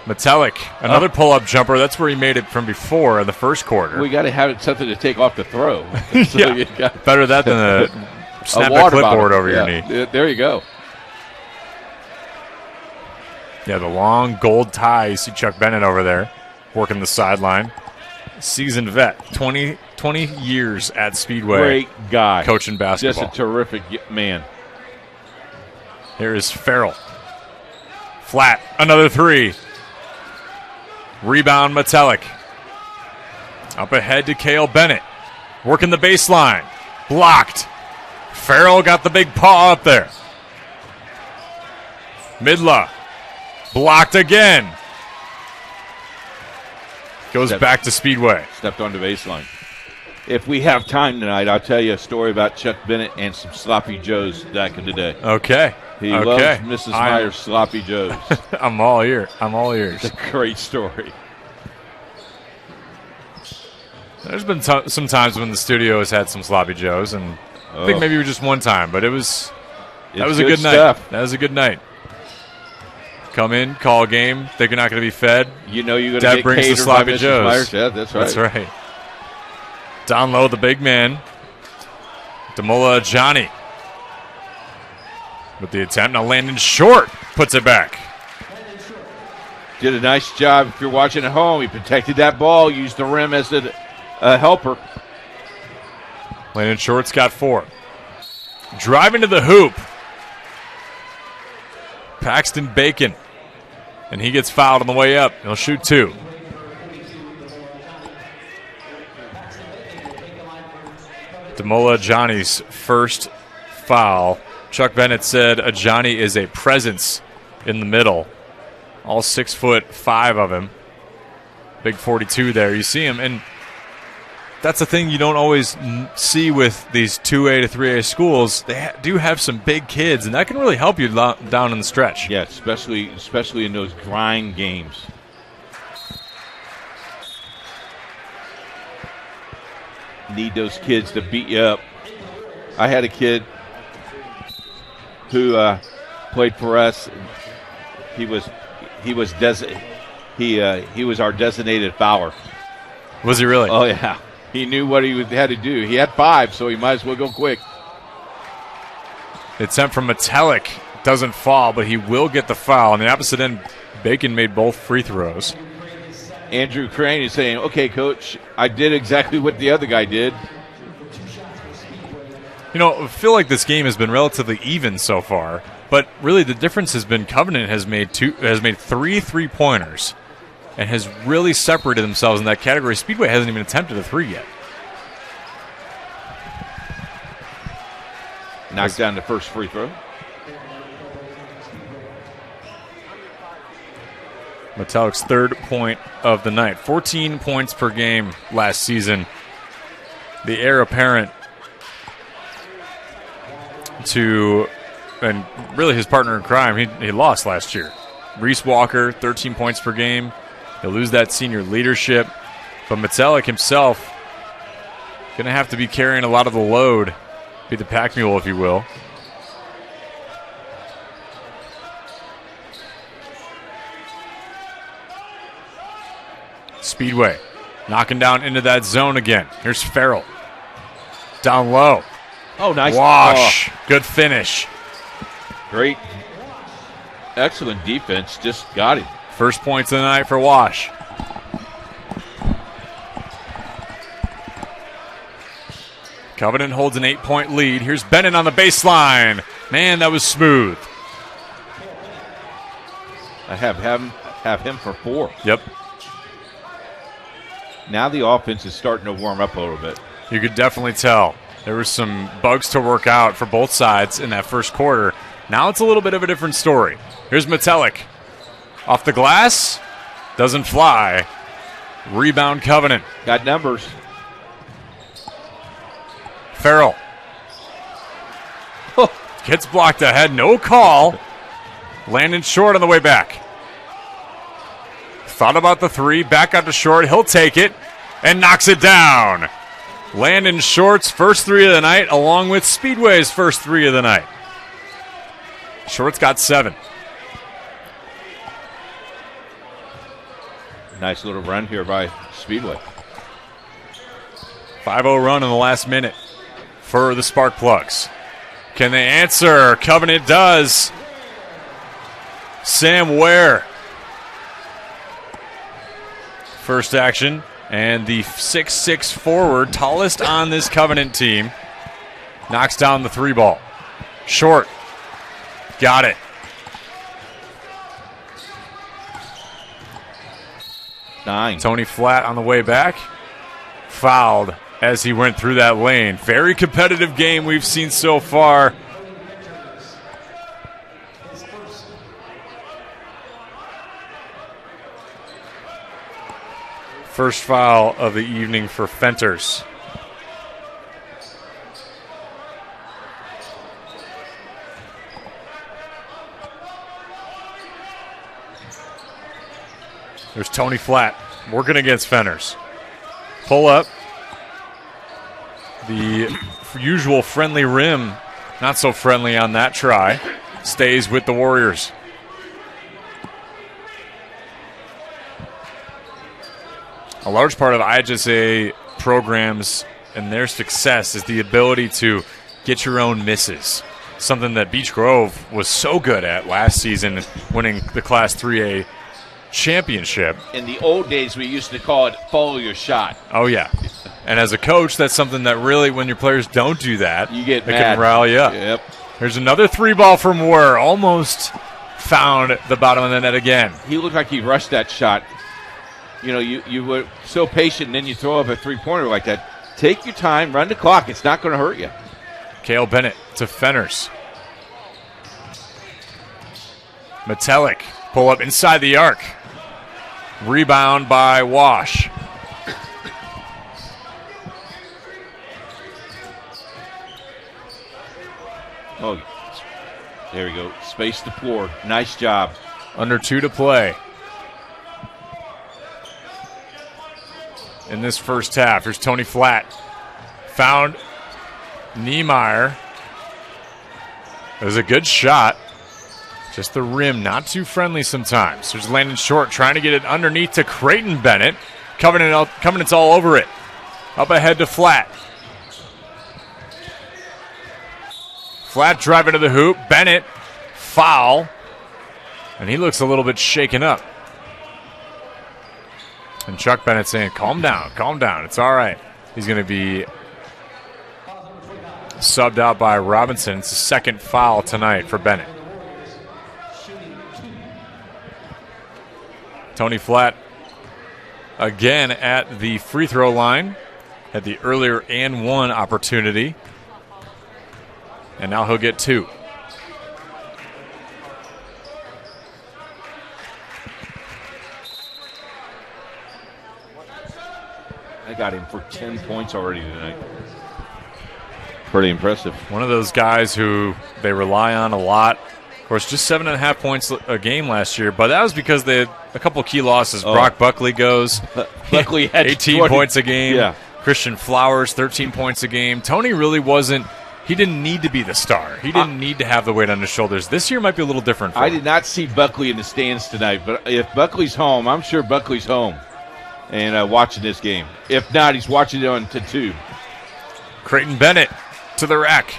Speaker 19: Metelic, another pull-up jumper. That's where he made it from before in the first quarter.
Speaker 20: We got to have something to take off the throw. So
Speaker 19: yeah, better that than a snap a clipboard over your knee.
Speaker 20: There you go.
Speaker 19: Yeah, the long gold tie. You see Chuck Bennett over there working the sideline. Seasoned vet, 20 years at Speedway.
Speaker 20: Great guy.
Speaker 19: Coaching basketball.
Speaker 20: Just a terrific man.
Speaker 19: Here is Farrell. Flat, another 3. Rebound, Metelic. Up ahead to Cale Bennett. Working the baseline. Blocked. Farrell got the big paw up there. Midla. Blocked again. Goes back to Speedway.
Speaker 20: Stepped on the baseline. If we have time tonight, I'll tell you a story about Chuck Bennett and some sloppy joes back in the day.
Speaker 19: Okay.
Speaker 20: He loves Mrs. Meyer's sloppy joes.
Speaker 19: I'm all ears.
Speaker 20: It's a great story.
Speaker 19: There's been some times when the studio has had some sloppy joes, and I think maybe just one time, but that was a good night. That was a good night. Come in, call a game, think you're not going to be fed.
Speaker 20: You know you're going to
Speaker 19: Dad
Speaker 20: get
Speaker 19: brings the
Speaker 20: catered
Speaker 19: sloppy
Speaker 20: by Mrs.
Speaker 19: joes.
Speaker 20: Myers. Yeah, that's right.
Speaker 19: That's right. Down low, the big man. Demola Johnny. With the attempt, now Landon short. Puts it back.
Speaker 20: Did a nice job. If you're watching at home, he protected that ball, used the rim as a helper.
Speaker 19: Landon Short's got 4. Driving to the hoop. Paxton Bacon. And he gets fouled on the way up. He'll shoot 2. Demola Ajani's first foul. Chuck Bennett said Ajani is a presence in the middle. All 6'5" of him. Big 42 there. You see him, and that's the thing you don't always see with these 2A to 3A schools. They do have some big kids, and that can really help you down in the stretch.
Speaker 20: Yeah, especially in those grind games. Need those kids to beat you up. I had a kid who played for us. He was our designated fouler.
Speaker 19: Was he really?
Speaker 20: Oh yeah. He knew what he had to do. He had 5, so he might as well go quick.
Speaker 19: It's sent from Metallic. Doesn't fall, but he will get the foul. On the opposite end, Bacon made both free throws.
Speaker 20: Andrew Crane is saying, okay, Coach, I did exactly what the other guy did.
Speaker 19: You know, I feel like this game has been relatively even so far, but really the difference has been Covenant has made 3 3-pointers and has really separated themselves in that category. Speedway hasn't even attempted a 3 yet.
Speaker 20: Knocked down the first free throw.
Speaker 19: Metallic's 3rd point of the night. 14 points per game last season. The heir apparent to, and really his partner in crime, he lost last year. Reese Walker, 13 points per game. He'll lose that senior leadership. But Metallic himself going to have to be carrying a lot of the load. Be the pack mule, if you will. Speedway knocking down into that zone again. Here's Farrell. Down low.
Speaker 20: Oh, nice.
Speaker 19: Wash. Oh. Good finish.
Speaker 20: Great. Excellent defense. Just got him.
Speaker 19: First points of the night for Wash. Covenant holds an 8-point lead. Here's Bennett on the baseline. Man, that was smooth.
Speaker 20: I have him for 4.
Speaker 19: Yep.
Speaker 20: Now the offense is starting to warm up a little bit.
Speaker 19: You could definitely tell. There were some bugs to work out for both sides in that first quarter. Now it's a little bit of a different story. Here's Metallic. Off the glass. Doesn't fly. Rebound Covenant.
Speaker 20: Got numbers.
Speaker 19: Farrell. Gets blocked ahead. No call. Landon Short on the way back. Thought about the 3. Back out to Short. He'll take it and knocks it down. Landon Short's first 3 of the night, along with Speedway's first 3 of the night. Short's got 7.
Speaker 20: Nice little run here by Speedway.
Speaker 19: 5-0 run in the last minute for the Sparkplugs. Can they answer? Covenant does. Sam Ware. First action. And the 6'6" forward, tallest on this Covenant team, knocks down the 3 ball. Short. Got it.
Speaker 20: 9.
Speaker 19: Tony Flatt on the way back. Fouled as he went through that lane. Very competitive game we've seen so far. First foul of the evening for Fenters. There's Tony Flatt working against Fenters. Pull up. The usual friendly rim, not so friendly on that try. Stays with the Warriors. A large part of IHSAA programs and their success is the ability to get your own misses. Something that Beech Grove was so good at last season, winning the Class 3A championship.
Speaker 20: In the old days, we used to call it follow your shot.
Speaker 19: Oh, yeah. And as a coach, that's something that really, when your players don't do that,
Speaker 20: you get
Speaker 19: it
Speaker 20: mad.
Speaker 19: can rally up.
Speaker 20: Yep.
Speaker 19: There's another 3-ball from Wurr. Almost found the bottom of the net again.
Speaker 20: He looked like he rushed that shot. You know, you were so patient, and then you throw up a three-pointer like that. Take your time, run the clock. It's not going to hurt you.
Speaker 19: Cale Bennett to Fenners. Metelic, pull up inside the arc. Rebound by Wash.
Speaker 20: Oh, there we go. Space the floor. Nice job.
Speaker 19: Under 2 to play. In this first half, here's Tony Flatt. Found Niemeyer. It was a good shot. Just the rim, not too friendly sometimes. There's Landon Short trying to get it underneath to Creighton Bennett. Covenant's all over it. Up ahead to Flatt. Flatt driving to the hoop. Bennett, foul. And he looks a little bit shaken up. And Chuck Bennett saying, calm down, it's all right. He's going to be subbed out by Robinson. It's the second foul tonight for Bennett. Tony Flatt again at the free throw line. Had the earlier and one opportunity. And now he'll get 2.
Speaker 20: I got him for 10 points already tonight. Pretty impressive.
Speaker 19: One of those guys who they rely on a lot. Of course, just 7.5 points a game last year, but that was because they had a couple key losses. Brock Buckley goes.
Speaker 20: Buckley had
Speaker 19: 18
Speaker 20: 20
Speaker 19: points a game.
Speaker 20: Yeah.
Speaker 19: Christian Flowers, 13 points a game. Tony really wasn't. He didn't need to be the star. He didn't need to have the weight on his shoulders. This year might be a little different for him.
Speaker 20: I did not see Buckley in the stands tonight, but if Buckley's home, I'm sure Buckley's home and watching this game. If not, he's watching it on to 2.
Speaker 19: Creighton Bennett to the rack.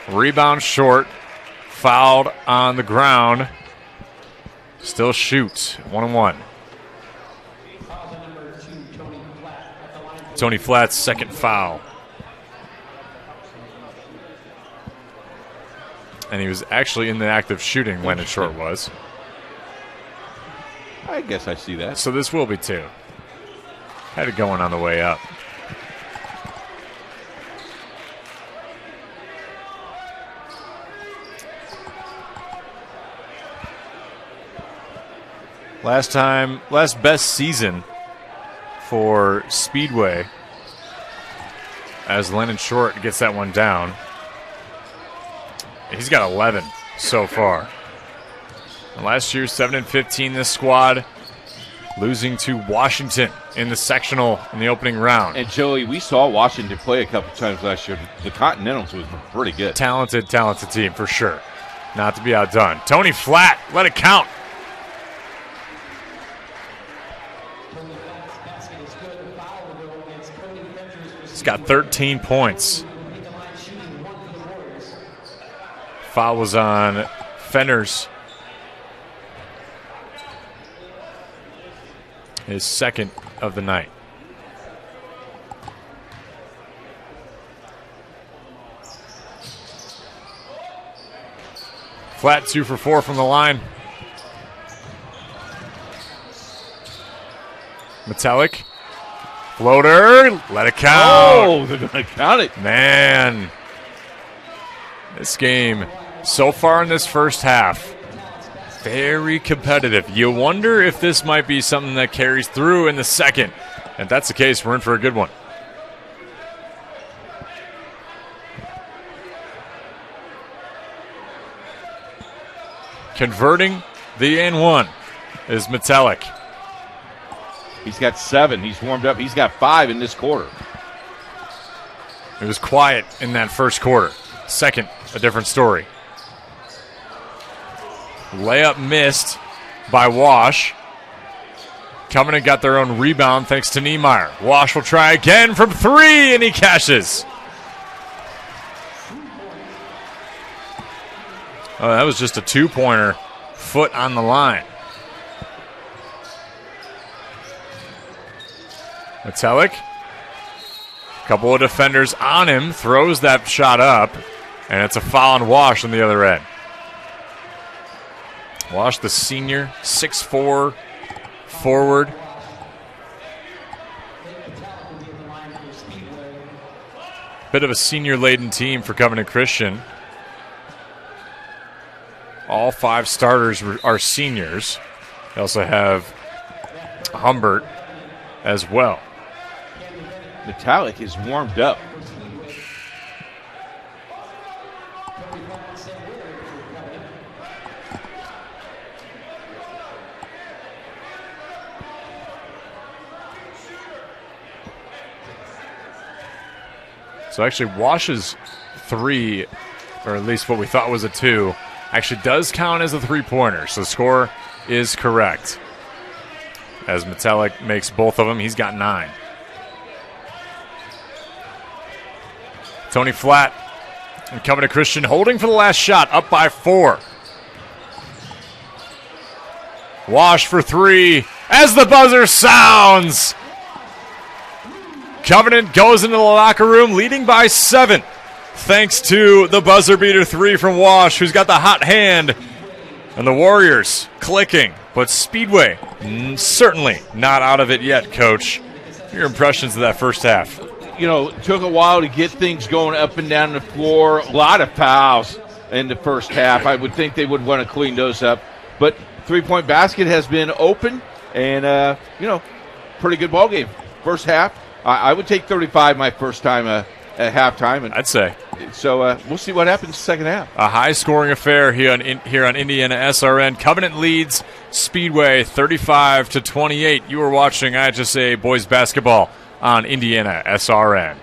Speaker 19: Rebound short. Fouled on the ground. Still shoot. 1-1. Tony Flatt's second foul. And he was actually in the act of shooting, Landon Short was.
Speaker 20: I guess I see that.
Speaker 19: So this will be 2. Had it going on the way up. Last best season for Speedway as Landon Short gets that one down. He's got 11 so far. And last year, 7-15 this squad, losing to Washington in the sectional in the opening round.
Speaker 20: And Joey, we saw Washington play a couple times last year. The Continentals was pretty good.
Speaker 19: Talented team for sure. Not to be outdone. Tony Flatt, let it count. He's got 13 points. Foul was on Fenners. His second of the night. Flatt 2 for 4 from the line. Metelic. Floater. Let it count.
Speaker 20: Oh, they're going to count it.
Speaker 19: Man. This game, so far in this first half, very competitive. You wonder if this might be something that carries through in the second. And if that's the case, we're in for a good one. Converting the and one is Metelic.
Speaker 20: He's got 7. He's warmed up. He's got 5 in this quarter.
Speaker 19: It was quiet in that first quarter. Second, a different story. Layup missed by Wash. Covenant got their own rebound thanks to Niemeyer. Wash will try again from 3, and he cashes. Oh, that was just a 2-pointer. Foot on the line. Metelic Couple of defenders on him, throws that shot up, and it's a foul on Wash on the other end. Wash, the senior, 6'4", forward. Bit of a senior-laden team for Covenant Christian. All 5 starters are seniors. They also have Humbert as well.
Speaker 20: Metallic is warmed up.
Speaker 19: So actually Wash's 3, or at least what we thought was a 2, actually does count as a 3-pointer. So the score is correct. As Metallic makes both of them, he's got 9. Tony Flatt and Covenant Christian holding for the last shot, up by 4. Wash for 3 as the buzzer sounds. Covenant goes into the locker room leading by 7, thanks to the buzzer beater 3 from Wash, who's got the hot hand. And the Warriors clicking, but Speedway certainly not out of it yet, Coach. Your impressions of that first half?
Speaker 20: You know, it took a while to get things going up and down the floor. A lot of fouls in the first half. I would think they would want to clean those up. But three-point basket has been open, and, pretty good ball game. First half, I would take 35 my first time at halftime. And
Speaker 19: I'd say.
Speaker 20: So we'll see what happens second half.
Speaker 19: A high-scoring affair here on IndianaSRN. Covenant leads Speedway 35-28. You are watching IHSAA boys basketball on IndianaSRN.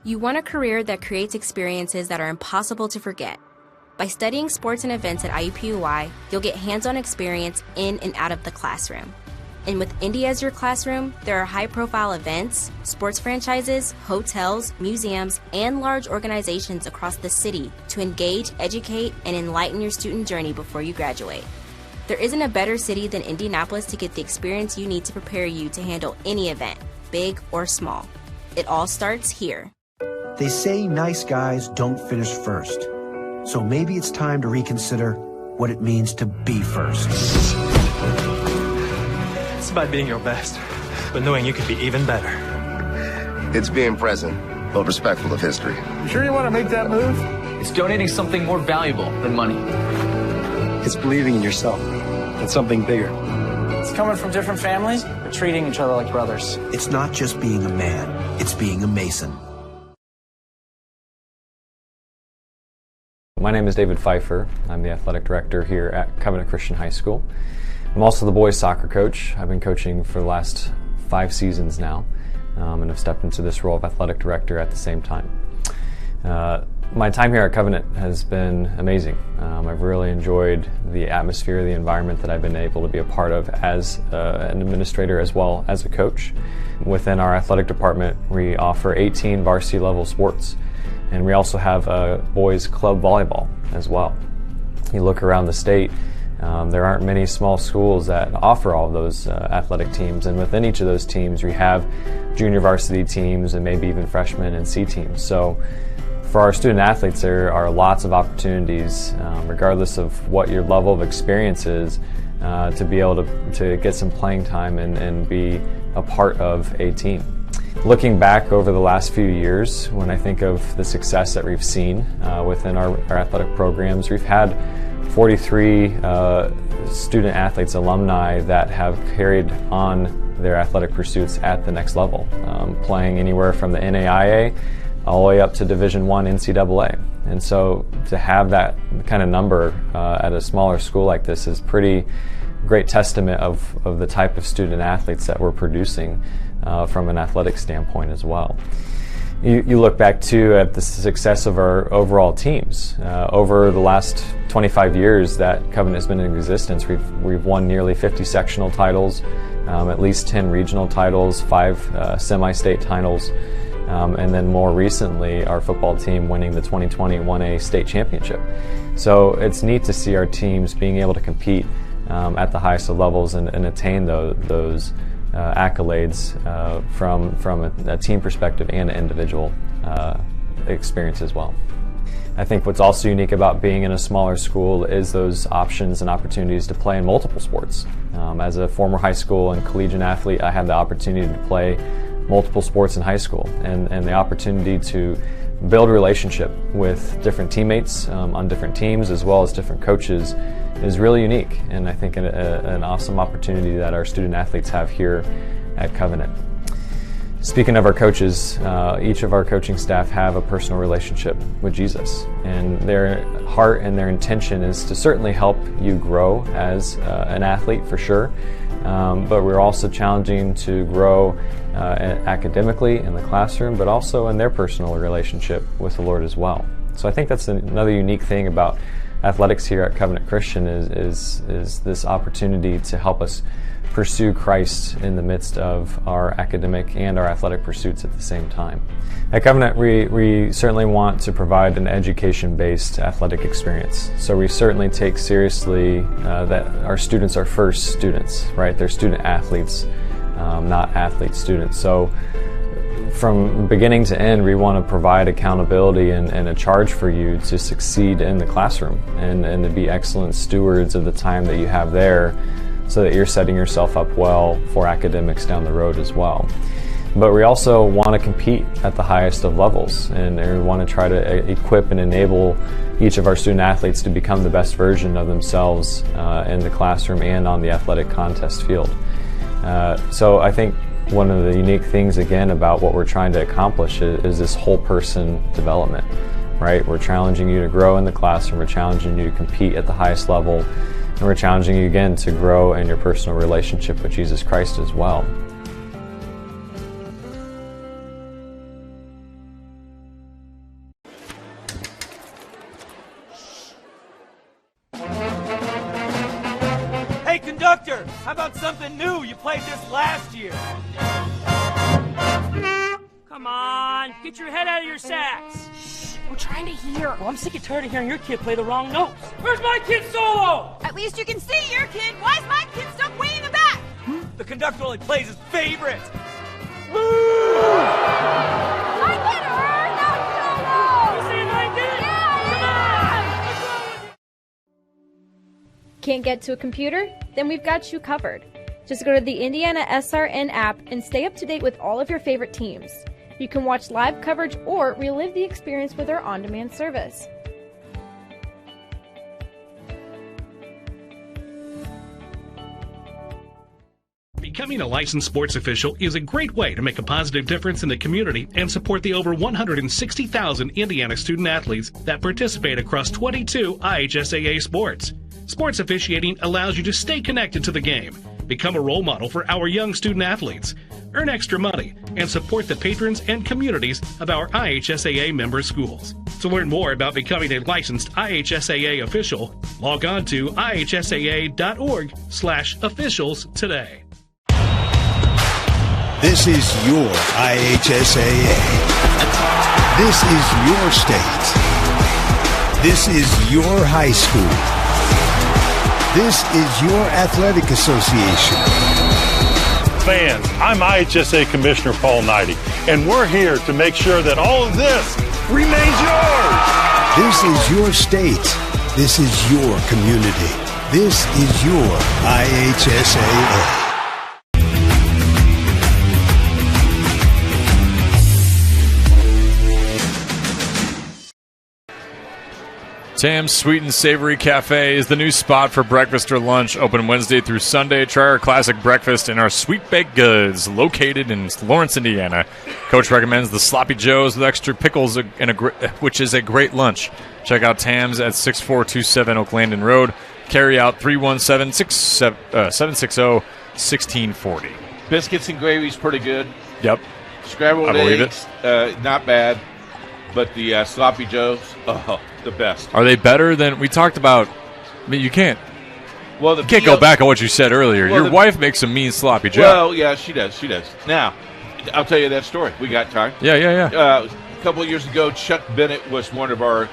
Speaker 11: You want a career that creates experiences that are impossible to forget. By studying sports and events at IUPUI, you'll get hands-on experience in and out of the classroom. And with Indy as your classroom, there are high-profile events, sports franchises, hotels, museums, and large organizations across the city to engage, educate, and enlighten your student journey before you graduate. There isn't a better city than Indianapolis to get the experience you need to prepare you to handle any event, big or small. It all starts here.
Speaker 5: They say nice guys don't finish first. So maybe it's time to reconsider what it means to be first.
Speaker 7: It's about being your best, but knowing you could be even better.
Speaker 8: It's being present, but respectful of history.
Speaker 24: You sure you want to make that move?
Speaker 25: It's donating something more valuable than money.
Speaker 24: It's believing in yourself and something bigger. It's coming from different families, but treating each other like brothers.
Speaker 5: It's not just being a man, it's being a Mason.
Speaker 26: My name is David Pfeiffer. I'm the athletic director here at Covenant Christian High School. I'm also the boys soccer coach. I've been coaching for the last 5 seasons now, and have stepped into this role of athletic director at the same time. My time here at Covenant has been amazing. I've really enjoyed the atmosphere, the environment that I've been able to be a part of as an administrator as well as a coach. Within our athletic department, we offer 18 varsity level sports, and we also have boys club volleyball as well. You look around the state, there aren't many small schools that offer all of those athletic teams, and within each of those teams we have junior varsity teams and maybe even freshman and C teams. So for our student athletes, there are lots of opportunities, regardless of what your level of experience is, to be able to get some playing time and be a part of a team. Looking back over the last few years, when I think of the success that we've seen within our athletic programs, we've had 43 student athletes, alumni, that have carried on their athletic pursuits at the next level, playing anywhere from the NAIA all the way up to Division I NCAA. And so to have that kind of number at a smaller school like this is pretty great testament of the type of student athletes that we're producing from an athletic standpoint as well. You look back too at the success of our overall teams. Over the last 25 years that Covenant has been in existence, we've won nearly 50 sectional titles, at least 10 regional titles, 5 semi-state titles, and then more recently our football team winning the 2020 1A state championship. So it's neat to see our teams being able to compete at the highest of levels and attain those accolades from a team perspective and an individual experience as well. I think what's also unique about being in a smaller school is those options and opportunities to play in multiple sports. As a former high school and collegiate athlete, I had the opportunity to play multiple sports in high school, and the opportunity to build a relationship with different teammates on different teams as well as different coaches is really unique, and I think an awesome opportunity that our student athletes have here at Covenant. Speaking of our coaches, each of our coaching staff have a personal relationship with Jesus, and their heart and their intention is to certainly help you grow as an athlete for sure, but we're also challenging to grow academically in the classroom, but also in their personal relationship with the Lord as well. So I think that's another unique thing about athletics here at Covenant Christian is this opportunity to help us pursue Christ in the midst of our academic and our athletic pursuits at the same time. At Covenant, we certainly want to provide an education-based athletic experience. So we certainly take seriously that our students are first students, right? They're student athletes, not athlete students. So from beginning to end, we want to provide accountability and a charge for you to succeed in the classroom and to be excellent stewards of the time that you have there, so that you're setting yourself up well for academics down the road as well. But we also want to compete at the highest of levels, and we want to try to equip and enable each of our student athletes to become the best version of themselves in the classroom and on the athletic contest field. So I think one of the unique things, again, about what we're trying to accomplish is this whole person development, right? We're challenging you to grow in the classroom, we're challenging you to compete at the highest level, and we're challenging you again to grow in your personal relationship with Jesus Christ as well.
Speaker 15: Hey, conductor, how about something new? You played this last year.
Speaker 16: Come on, get your head out of your sacks. We're trying to hear. Well, I'm sick and tired of hearing your kid play the wrong notes. Where's my kid solo?
Speaker 17: At least you can see your kid. Why is my kid stuck way in the back?
Speaker 15: The conductor only plays his favorite.
Speaker 17: I can earn that solo!
Speaker 16: You see like it?
Speaker 17: Yeah!
Speaker 4: Can't get to a computer? Then we've got you covered. Just go to the IndianaSRN app and stay up to date with all of your favorite teams. You can watch live coverage or relive the experience with our on-demand service.
Speaker 9: Becoming a licensed sports official is a great way to make a positive difference in the community and support the over 160,000 Indiana student athletes that participate across 22 IHSAA sports. Sports officiating allows you to stay connected to the game, become a role model for our young student athletes, earn extra money, and support the patrons and communities of our IHSAA member schools. To learn more about becoming a licensed IHSAA official, log on to ihsaa.org/officials today.
Speaker 10: This is your IHSAA. This is your state. This is your high school. This is your athletic association.
Speaker 12: Fans, I'm IHSA Commissioner Paul Knighty, and we're here to make sure that all of this remains yours.
Speaker 10: This is your state. This is your community. This is your IHSAA.
Speaker 19: Tam's Sweet and Savory Cafe is the new spot for breakfast or lunch, open Wednesday through Sunday. Try our classic breakfast and our sweet baked goods, located in Lawrence, Indiana. Coach recommends the Sloppy Joes with extra pickles, which is a great lunch. Check out Tam's at 6427 Oak Landon Road. Carry out 317-760-1640.
Speaker 20: Biscuits and gravy's pretty good.
Speaker 19: Yep.
Speaker 20: Scrambled eggs, not bad. But the Sloppy Joes, the best.
Speaker 19: Are they better than we talked about? I mean, you can't.
Speaker 20: Well,
Speaker 19: you can't go back on what you said earlier. Your wife makes a mean sloppy Joe.
Speaker 20: Well, yeah, she does. She does. Now, I'll tell you that story. We got time.
Speaker 19: Yeah.
Speaker 20: A couple of years ago, Chuck Bennett was one of our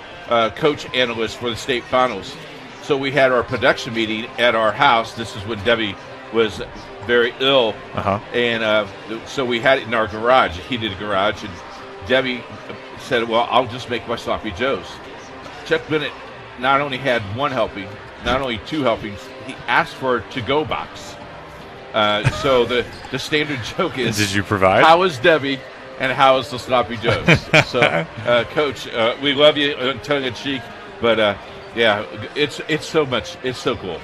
Speaker 20: coach analysts for the state finals. So we had our production meeting at our house. This is when Debbie was very ill,
Speaker 19: Uh-huh.
Speaker 20: and so we had it in our garage, a heated garage, and Debbie said, well, I'll just make my sloppy joes. Chuck Bennett not only had one helping, not only two helpings, he asked for a to-go box. So the standard joke is,
Speaker 19: did you provide?
Speaker 20: How is Debbie and how is the sloppy joes? So, Coach, we love you, tongue-in-cheek, but yeah, it's so cool.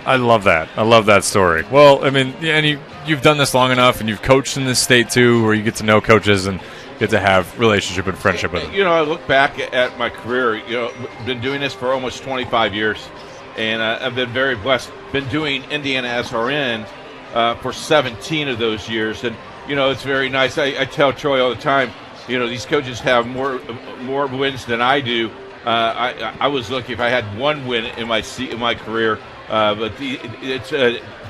Speaker 19: I love that. I love that story. Well, I mean, yeah, and you've done this long enough, and you've coached in this state too, where you get to know coaches and get to have relationship and friendship with them.
Speaker 20: You know, I look back at my career. You know, been doing this for almost 25 years, and I've been very blessed. Been doing IndianaSRN for 17 of those years, and you know, it's very nice. I tell Troy all the time, you know, these coaches have more wins than I do. I was lucky if I had one win in my career. But it's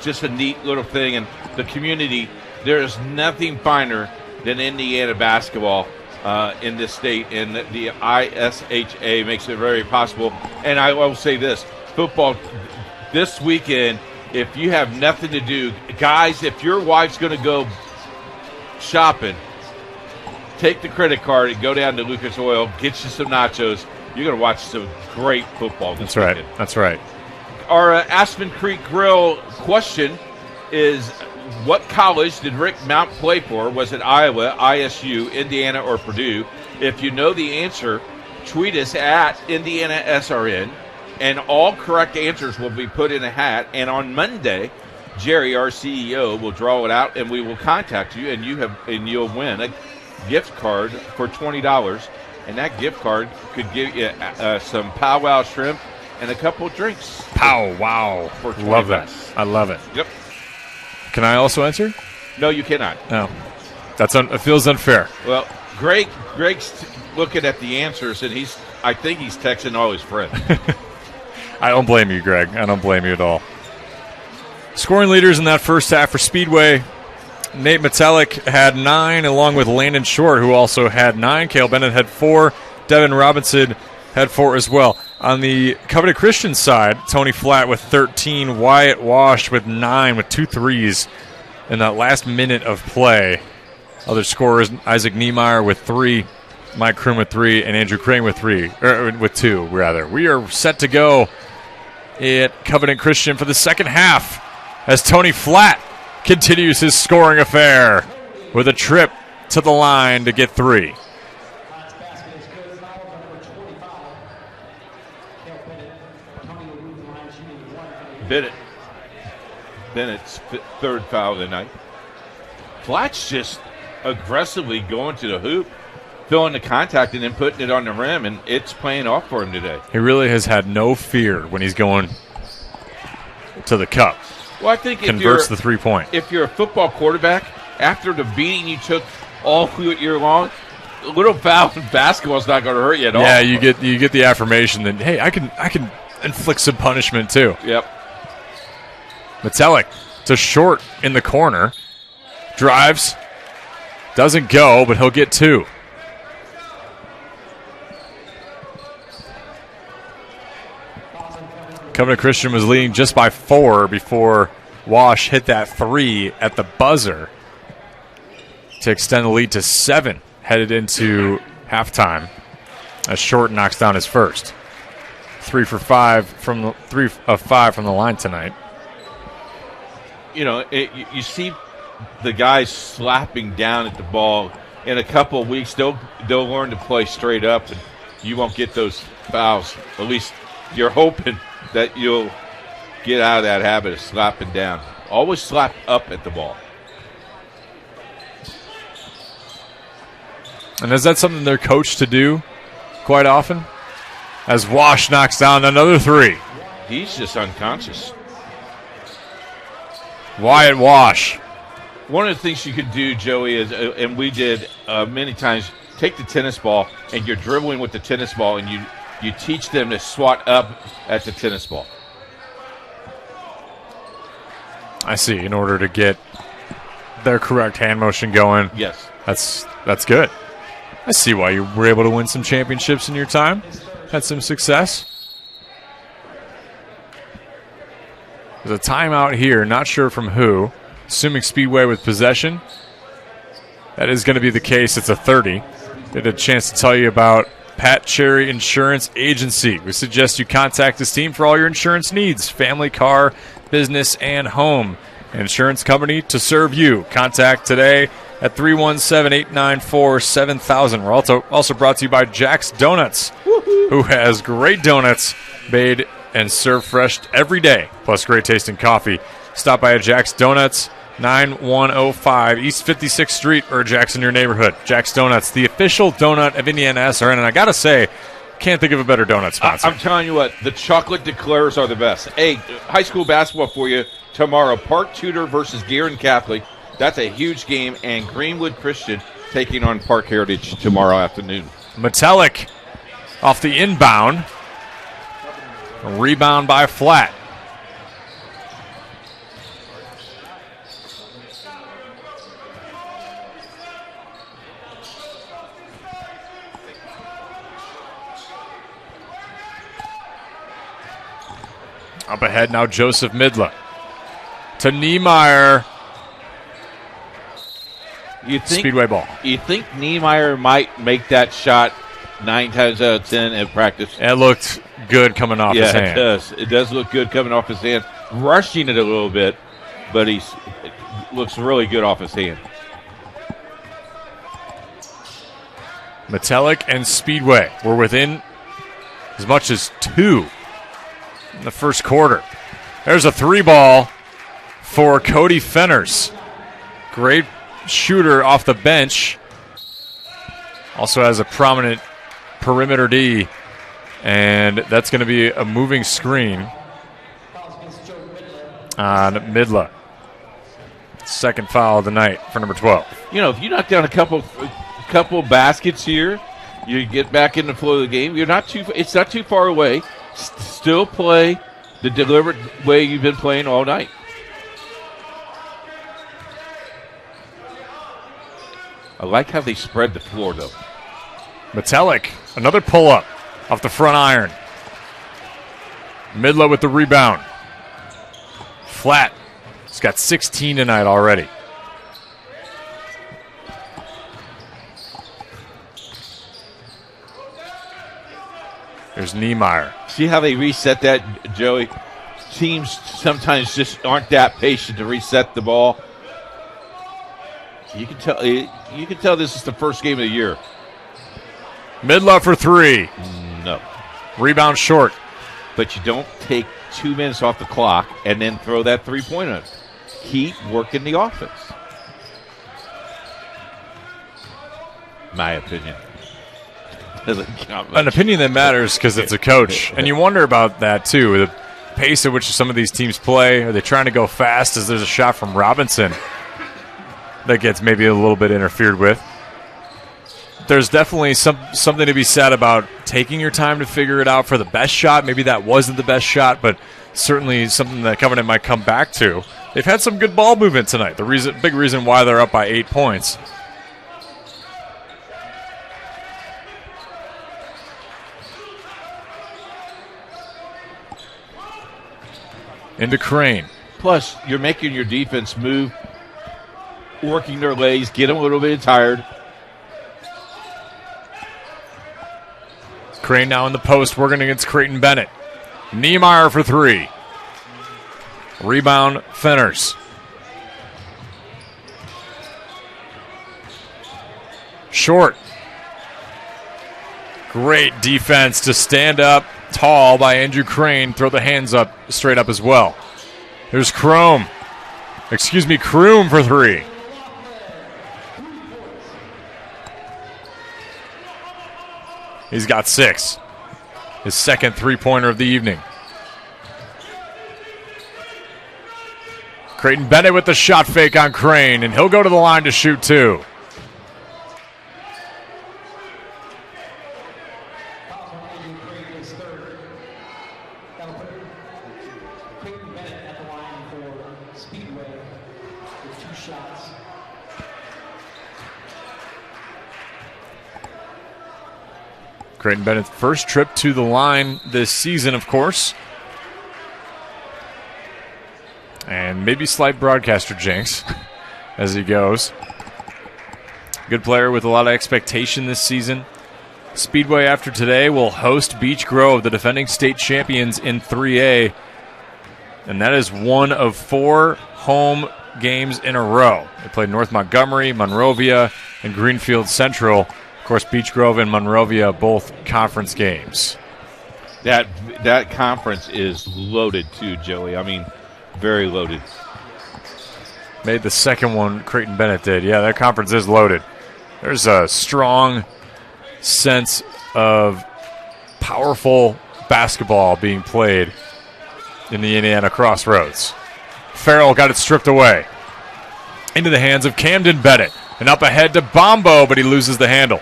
Speaker 20: just a neat little thing, and the community, there is nothing finer than Indiana basketball in this state, and the ISHAA makes it very possible. And I will say this, football this weekend, if you have nothing to do, guys, if your wife's going to go shopping, take the credit card and go down to Lucas Oil, get you some nachos. You're going to watch some great football this weekend.
Speaker 19: That's right.
Speaker 20: Our Aspen Creek Grill question is, what college did Rick Mount play for? Was it Iowa, ISU, Indiana, or Purdue? If you know the answer, tweet us at IndianaSRN, and all correct answers will be put in a hat. And on Monday, Jerry, our CEO, will draw it out, and we will contact you, and you'll win a gift card for $20. And that gift card could give you some powwow shrimp and a couple of drinks.
Speaker 19: Pow wow. Love that. I love it.
Speaker 20: Yep.
Speaker 19: Can I also answer?
Speaker 20: No, you cannot.
Speaker 19: No. It feels unfair.
Speaker 20: Well, Greg's looking at the answers, and I think he's texting all his friends.
Speaker 19: I don't blame you, Greg. I don't blame you at all. Scoring leaders in that first half for Speedway, Nate Metalik had 9, along with Landon Short, who also had 9. Cale Bennett had 4. Devin Robinson had 4 as well. On the Covenant Christian side, Tony Flatt with 13, Wyatt Wash with 9 with 2 threes in that last minute of play. Other scorers, Isaac Niemeyer with 3, Mike Kroom with 3, and Andrew Crane with 2, rather. We are set to go at Covenant Christian for the second half as Tony Flatt continues his scoring affair with a trip to the line to get 3.
Speaker 20: Bennett's third foul of the night. Flatt's just aggressively going to the hoop, filling the contact, and then putting it on the rim, and it's playing off for him today.
Speaker 19: He really has had no fear when he's going to the cup.
Speaker 20: Well, I think
Speaker 19: converts the 3-point.
Speaker 20: If you're a football quarterback, after the beating you took all year long, a little foul in basketball is not going to hurt you at all.
Speaker 19: Yeah, you get the affirmation that, hey, I can inflict some punishment too.
Speaker 20: Yep.
Speaker 19: Metalik to Short in the corner. Drives. Doesn't go, but he'll get 2. Covenant Christian was leading just by 4 before Wash hit that 3 at the buzzer to extend the lead to 7 headed into halftime as Short knocks down his first. 3 of 5 from the line tonight.
Speaker 20: You know, you see the guys slapping down at the ball. In a couple of weeks, they'll learn to play straight up, and you won't get those fouls. At least you're hoping that you'll get out of that habit of slapping down. Always slap up at the ball.
Speaker 19: And is that something they're coached to do quite often? As Wash knocks down another 3.
Speaker 20: He's just unconscious.
Speaker 19: Wyatt Wash.
Speaker 20: One of the things you could do, Joey, is, and we did many times, take the tennis ball and you're dribbling with the tennis ball and you teach them to swat up at the tennis ball.
Speaker 19: I see, in order to get their correct hand motion going.
Speaker 20: Yes.
Speaker 19: That's good. I see why you were able to win some championships in your time. Had some success. There's a timeout here, not sure from who. assuming Speedway with possession. That is going to be the case. It's a 30. Get a chance to tell you about Pat Cherry Insurance Agency. We suggest you contact this team for all your insurance needs, family, car, business, and home. An insurance company to serve you. Contact today at 317-894-7000. We're also brought to you by Jack's Donuts, who has great donuts made and served fresh every day, plus great tasting coffee. Stop by at Jack's Donuts, 9105 East 56th Street, or Jack's in your neighborhood. Jack's Donuts, the official donut of IndianaSRN, and I got to say, can't think of a better donut sponsor.
Speaker 20: I'm telling you what, the chocolate declares are the best. Hey, high school basketball for you tomorrow. Park Tudor versus Guerin Catholic. That's a huge game, and Greenwood Christian taking on Park Heritage tomorrow afternoon.
Speaker 19: Metallic off the inbound. A rebound by Flat. Up ahead now, Joseph Midla to Niemeyer. Speedway ball.
Speaker 20: You think Niemeyer might make that shot 9 times out of 10 in practice?
Speaker 19: It looked good coming off his hand.
Speaker 20: Yeah, it does. It does look good coming off his hand. Rushing it a little bit, but it looks really good off his hand.
Speaker 19: Metallic and Speedway were within as much as 2 in the first quarter. There's a 3-ball for Cody Fenners. Great shooter off the bench. Also has a prominent perimeter D, and that's going to be a moving screen on Midla. Second foul of the night for number 12.
Speaker 20: You know, if you knock down a couple baskets here, you get back in the flow of the game. It's not too far away. Still play the deliberate way you've been playing all night. I like how they spread the floor, though.
Speaker 19: Metallic, another pull-up off the front iron. Midla with the rebound. Flat. He's got 16 tonight already. There's Niemeyer.
Speaker 20: See how they reset that, Joey? Teams sometimes just aren't that patient to reset the ball. You can tell this is the first game of the year.
Speaker 19: Midla for 3.
Speaker 20: No.
Speaker 19: Rebound short.
Speaker 20: But you don't take 2 minutes off the clock and then throw that 3-pointer. Keep working the offense. My opinion.
Speaker 19: An opinion that matters because it's a coach. And you wonder about that, too. The pace at which some of these teams play. Are they trying to go fast as there's a shot from Robinson that gets maybe a little bit interfered with? There's definitely something to be said about taking your time to figure it out for the best shot. Maybe that wasn't the best shot, but certainly something that Covenant might come back to. They've had some good ball movement tonight. The big reason why they're up by 8 points. Into Crane.
Speaker 20: Plus, you're making your defense move, working their legs, get them a little bit tired.
Speaker 19: Crane now in the post, working against Creighton Bennett. Niemeyer for 3. Rebound, Fenners. Short. Great defense to stand up tall by Andrew Crane. Throw the hands up, straight up as well. There's Kroom for 3. He's got 6. His second 3-pointer of the evening. Creighton Bennett with the shot fake on Crane, and he'll go to the line to shoot 2. Creighton Bennett's first trip to the line this season, of course. And maybe slight broadcaster jinx as he goes. Good player with a lot of expectation this season. Speedway after today will host Beech Grove, the defending state champions in 3A. And that is one of 4 home games in a row. They played North Montgomery, Monrovia, and Greenfield Central. Of course, Beech Grove and Monrovia, both conference games.
Speaker 20: That conference is loaded too, Joey. I mean, very loaded.
Speaker 19: Made the second one, Creighton Bennett did. Yeah, that conference is loaded. There's a strong sense of powerful basketball being played in the Indiana Crossroads. Farrell got it stripped away. Into the hands of Camden Bennett. And up ahead to Bombo, but he loses the handle.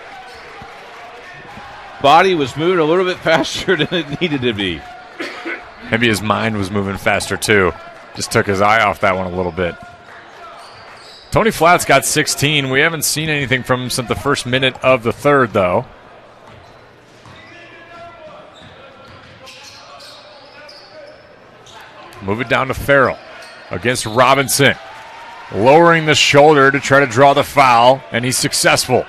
Speaker 20: Body was moving a little bit faster than it needed to be.
Speaker 19: Maybe his mind was moving faster too. Just took his eye off that one a little bit. Tony Flatt's got 16. We haven't seen anything from him since the first minute of the third, though. Move it down to Farrell against Robinson. Lowering the shoulder to try to draw the foul, and he's successful.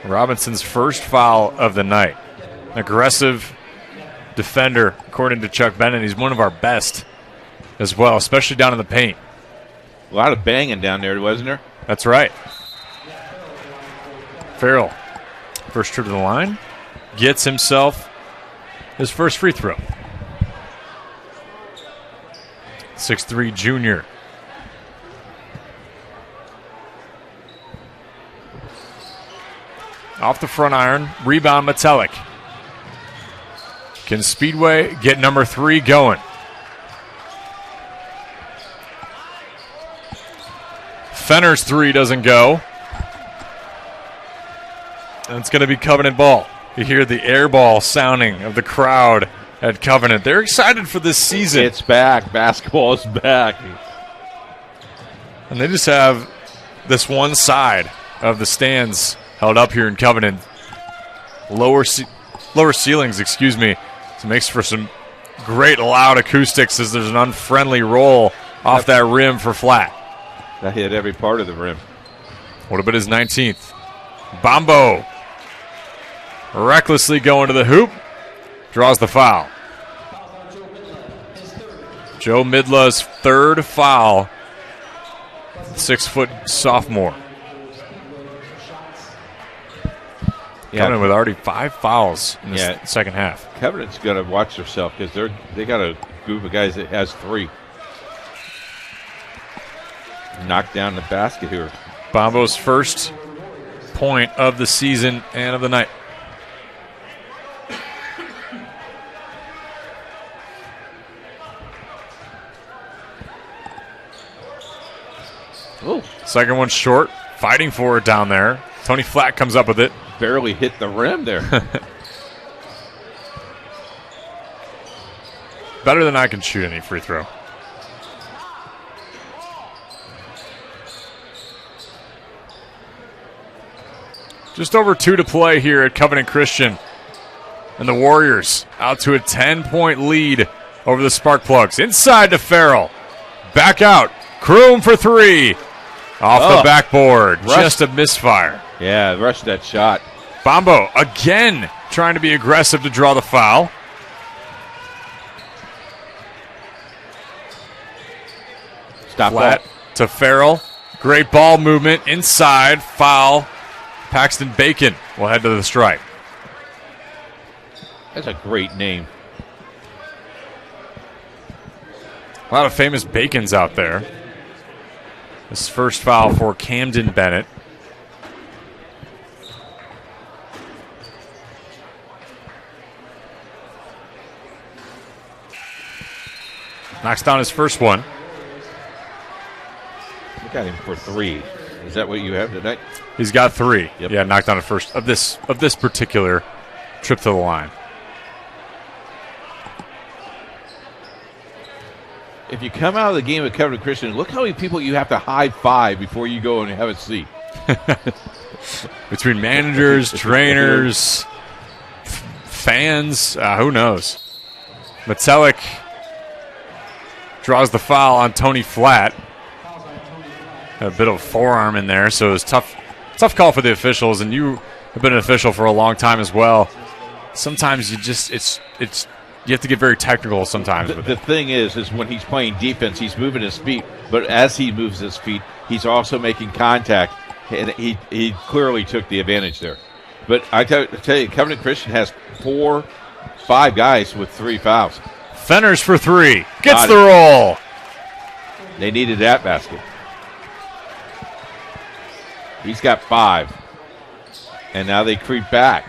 Speaker 19: Robinson's first foul of the night. Aggressive defender, according to Chuck Bennett. He's one of our best as well, especially down in the paint.
Speaker 20: A lot of banging down there, wasn't there?
Speaker 19: That's right. Farrell, first trip to the line, gets himself his first free throw. 6'3" junior. Off the front iron, rebound Metelic. Can Speedway get number 3 going? Fenner's 3 doesn't go. And it's going to be Covenant ball. You hear the air ball sounding of the crowd at Covenant. They're excited for this season.
Speaker 20: It's back. Basketball is back.
Speaker 19: And they just have this one side of the stands held up here in Covenant. Lower ceilings, excuse me. So it makes for some great loud acoustics as there's an unfriendly roll off that rim for Flatt.
Speaker 20: That hit every part of the rim.
Speaker 19: What about his 19th? Bombo. Recklessly going to the hoop. Draws the foul. Joe Midla's 3rd foul. 6-foot sophomore. Covenant with already 5 fouls in the second half.
Speaker 20: Covenant's got to watch themselves because they got a group of guys that has 3. Knocked down the basket here.
Speaker 19: Bombo's first point of the season and of the night.
Speaker 20: Oh,
Speaker 19: second one short. Fighting for it down there. Tony Flatt comes up with it.
Speaker 20: Barely hit the rim there.
Speaker 19: Better than I can shoot any free throw. Just over 2 to play here at Covenant Christian. And the Warriors out to a 10-point lead over the Sparkplugs. Inside to Farrell. Back out. Kroom for 3. Off the backboard. Just a misfire.
Speaker 20: Yeah, rushed that shot.
Speaker 19: Bombo again trying to be aggressive to draw the foul.
Speaker 20: Stop
Speaker 19: Flat to Farrell. Great ball movement inside. Foul. Paxton Bacon will head to the strike.
Speaker 20: That's a great name.
Speaker 19: A lot of famous Bacons out there. This first foul for Camden Bennett. Knocks down his first one.
Speaker 20: You got him for 3. Is that what you have tonight?
Speaker 19: He's got 3.
Speaker 20: Yep.
Speaker 19: Yeah, knocked down a first of this particular trip to the line.
Speaker 20: If you come out of the game with Covenant Christian, look how many people you have to high five before you go and have a seat.
Speaker 19: Between managers, trainers, fans, who knows. Metelic draws the foul on Tony Flatt. A bit of forearm in there, so it was tough call for the officials, and you have been an official for a long time as well. Sometimes you just you have to get very technical sometimes.
Speaker 20: The thing is when he's playing defense, he's moving his feet, but as he moves his feet, he's also making contact, and he clearly took the advantage there. But I tell you, Covenant Christian has 5 guys with 3 fouls.
Speaker 19: Fenners for 3. Gets the roll.
Speaker 20: They needed that basket. He's got 5. And now they creep back.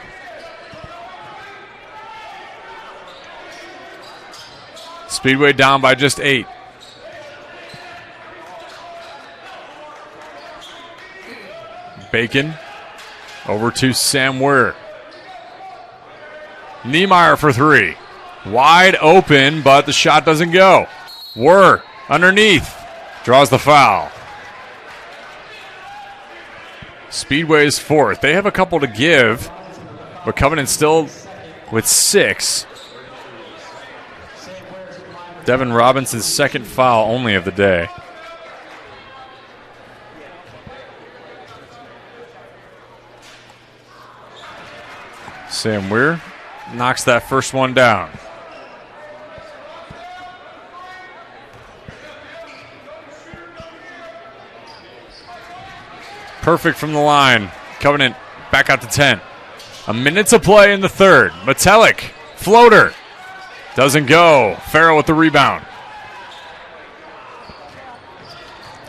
Speaker 19: Speedway down by just 8. Bacon over to Sam Weir. Niemeyer for 3. Wide open, but the shot doesn't go. Weir underneath. Draws the foul. Speedway's 4th. They have a couple to give, but Covenant still with 6. Devin Robinson's 2nd foul only of the day. Sam Weir knocks that first one down. Perfect from the line. Covenant back out to 10. A minute to play in the 3rd. Metelic, floater. Doesn't go. Farrell with the rebound.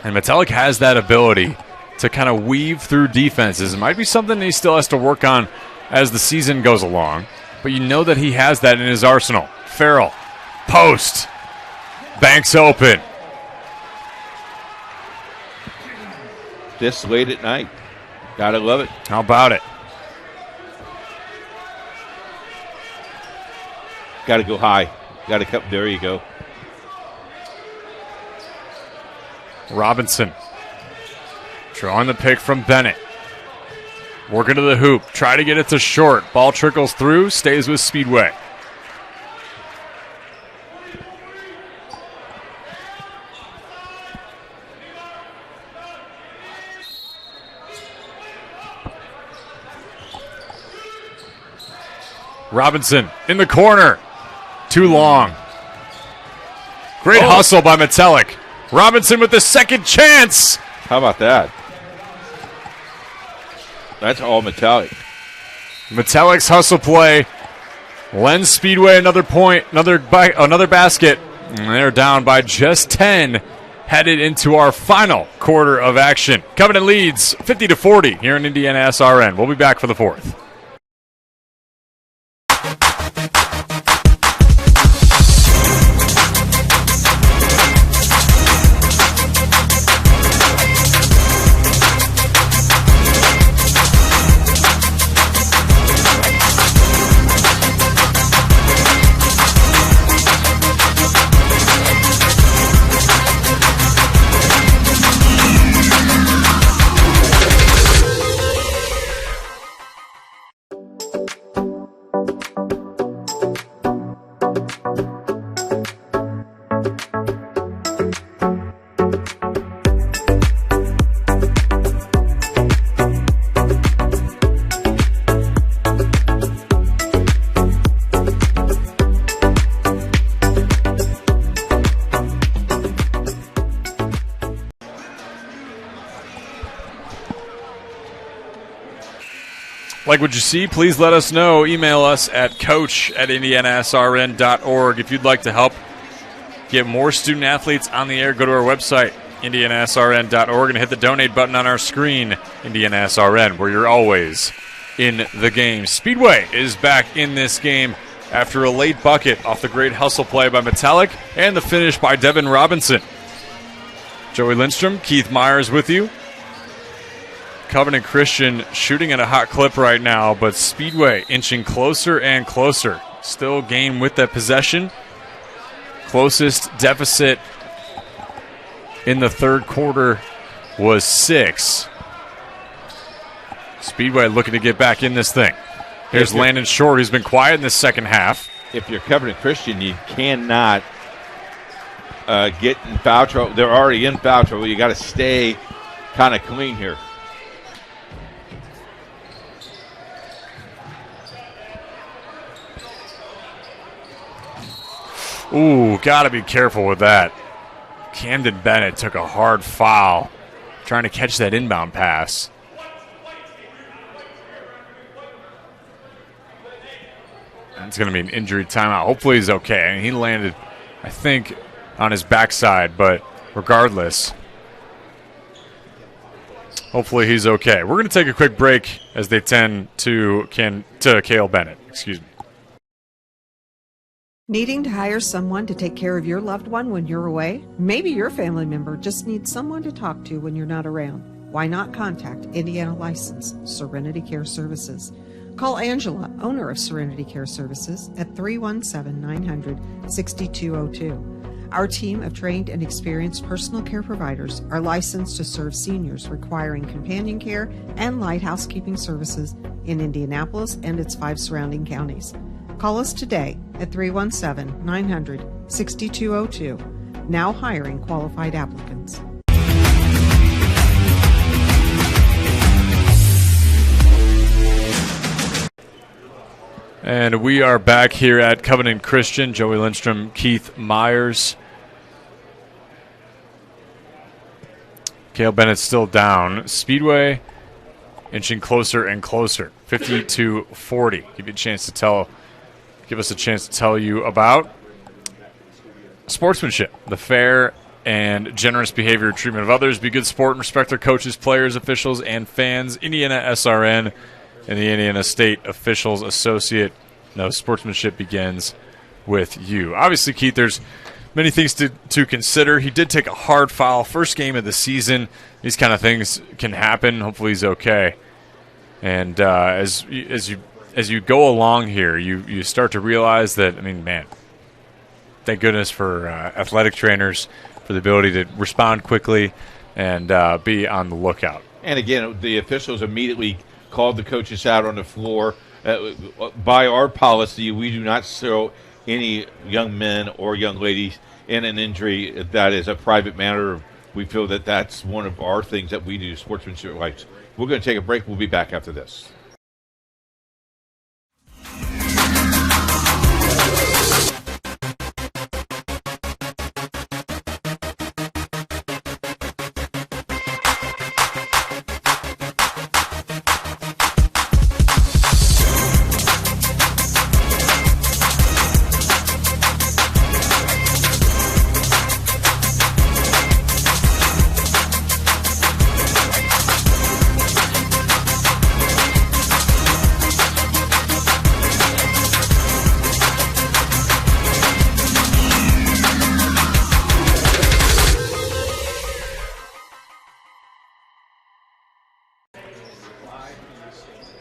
Speaker 19: And Metelic has that ability to kind of weave through defenses. It might be something he still has to work on as the season goes along, but you know that he has that in his arsenal. Farrell, post. Banks open.
Speaker 20: This late at night. Gotta love it.
Speaker 19: How about it?
Speaker 20: Gotta go high. Gotta come. There you go.
Speaker 19: Robinson drawing the pick from Bennett. Working to the hoop. Try to get it to short. Ball trickles through. Stays with Speedway. Robinson in the corner. Too long. Great hustle by Metelic. Robinson with the second chance.
Speaker 20: How about that? That's all Metelic.
Speaker 19: Metelic's hustle play lends Speedway another point, another basket. And they're down by just 10, headed into our final quarter of action. Covenant leads 50-40 here in IndianaSRN. We'll be back for the 4th. Like what you see, please let us know. Email us at coach@indianasrn.org. If you'd like to help get more student athletes on the air, go to our website, indianasrn.org, and hit the donate button on our screen, IndianaSRN, where you're always in the game. Speedway is back in this game after a late bucket off the great hustle play by Metelic and the finish by Devin Robinson. Joey Lindstrom, Keith Myers with you. Covenant Christian shooting at a hot clip right now, but Speedway inching closer and closer. Still game with that possession. Closest deficit in the 3rd quarter was 6. Speedway looking to get back in this thing. Here's Landon Short, who's been quiet in the second half.
Speaker 20: If you're Covenant Christian, you cannot get in foul trouble. They're already in foul trouble. You got to stay kind of clean here.
Speaker 19: Ooh, got to be careful with that. Camden Bennett took a hard foul trying to catch that inbound pass. It's going to be an injury timeout. Hopefully he's okay. I mean, he landed, I think, on his backside, but regardless, hopefully he's okay. We're going to take a quick break as they tend to Cale Bennett. Excuse me.
Speaker 23: Needing to hire someone to take care of your loved one when you're away? Maybe your family member just needs someone to talk to when you're not around. Why not contact Indiana licensed Serenity Care Services? Call Angela, owner of Serenity Care Services, at 317-900-6202. Our team of trained and experienced personal care providers are licensed to serve seniors requiring companion care and light housekeeping services in Indianapolis and its 5 surrounding counties. Call us today at 317-900-6202. Now hiring qualified applicants.
Speaker 19: And we are back here at Covenant Christian. Joey Lindstrom, Keith Myers. Cale Bennett still down. Speedway inching closer and closer. 50-40. Give us a chance to tell you about sportsmanship, the fair and generous behavior, treatment of others. Be good sport and respect their coaches, players, officials, and fans. IndianaSRN and the Indiana State Officials Associate. No, sportsmanship begins with you. Obviously, Keith, there's many things to consider. He did take a hard foul first game of the season. These kind of things can happen. Hopefully he's okay. And as you go along here, you start to realize that, I mean, man, thank goodness for athletic trainers for the ability to respond quickly and be on the lookout.
Speaker 20: And again, the officials immediately called the coaches out on the floor. By our policy, we do not throw any young men or young ladies in an injury that is a private matter. We feel that that's one of our things that we do, sportsmanship-wise. We're going to take a break. We'll be back after this.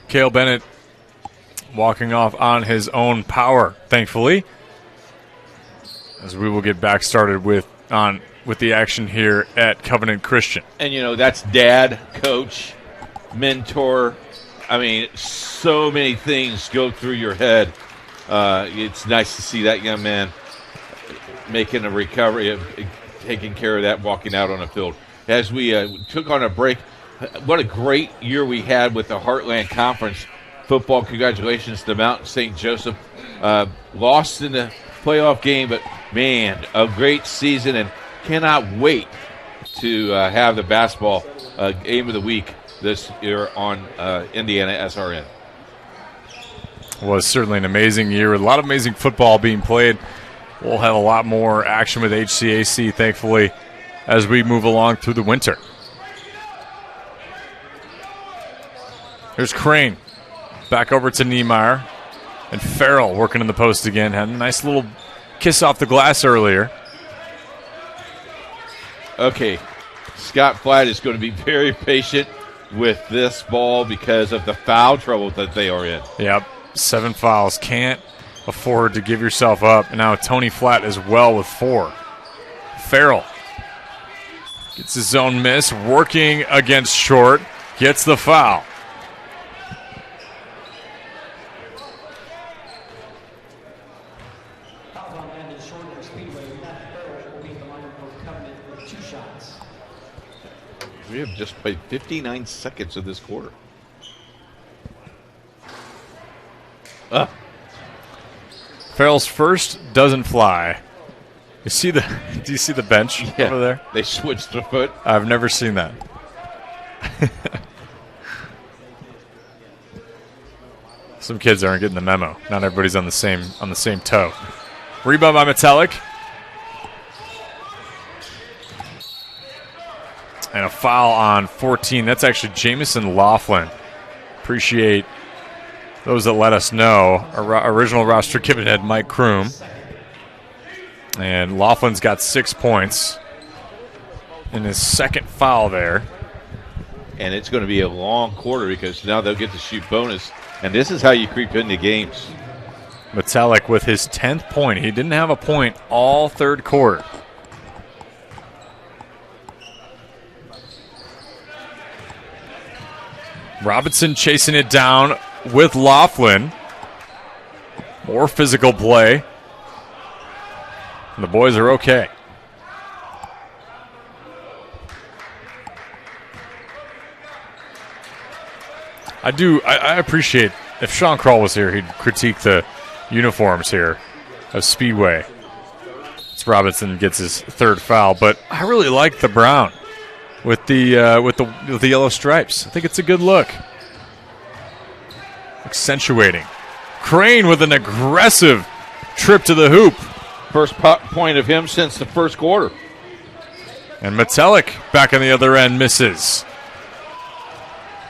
Speaker 19: Cale Bennett walking off on his own power, thankfully, as we will get back started with the action here at Covenant Christian.
Speaker 20: And, you know, that's dad, coach, mentor. I mean, so many things go through your head. It's nice to see that young man making a recovery, taking care of that, walking out on the field. As we took on a break, what a great year we had with the Heartland Conference football. Congratulations to Mount St. Joseph. Lost in the playoff game, but, man, a great season, and cannot wait to have the basketball game of the week this year on IndianaSRN.
Speaker 19: Was certainly an amazing year. A lot of amazing football being played. We'll have a lot more action with HCAC, thankfully, as we move along through the winter. Here's Crane. Back over to Niemeyer. And Farrell working in the post again. Had a nice little kiss off the glass earlier.
Speaker 20: Okay. Scott Flatt is going to be very patient with this ball because of the foul trouble that they are in.
Speaker 19: Yep. 7 fouls. Can't afford to give yourself up. And now Tony Flatt as well with 4. Farrell gets his own miss. Working against Short. Gets the foul.
Speaker 20: We have just played 59 seconds of this quarter.
Speaker 19: Farrell's first doesn't fly. Do you see the bench over there?
Speaker 20: They switched the foot.
Speaker 19: I've never seen that. Some kids aren't getting the memo. Not everybody's on the same toe. Rebound by Metallic. And a foul on 14. That's actually Jamison Laughlin. Appreciate those that let us know. Our original roster given had Mike Kroom. And Laughlin's got 6 points in his second foul there.
Speaker 20: And it's going to be a long quarter because now they'll get to shoot bonus. And this is how you creep into games.
Speaker 19: Metallic with his 10th point. He didn't have a point all third quarter. Robinson chasing it down with Laughlin. More physical play. And the boys are okay. I appreciate, if Sean Kroll was here, he'd critique the uniforms here of Speedway. It's Robinson gets his third foul, but I really like the brown with the yellow stripes. I think it's a good look. Accentuating. Crane with an aggressive trip to the hoop.
Speaker 20: First point of him since the first quarter.
Speaker 19: And Metallic back on the other end misses.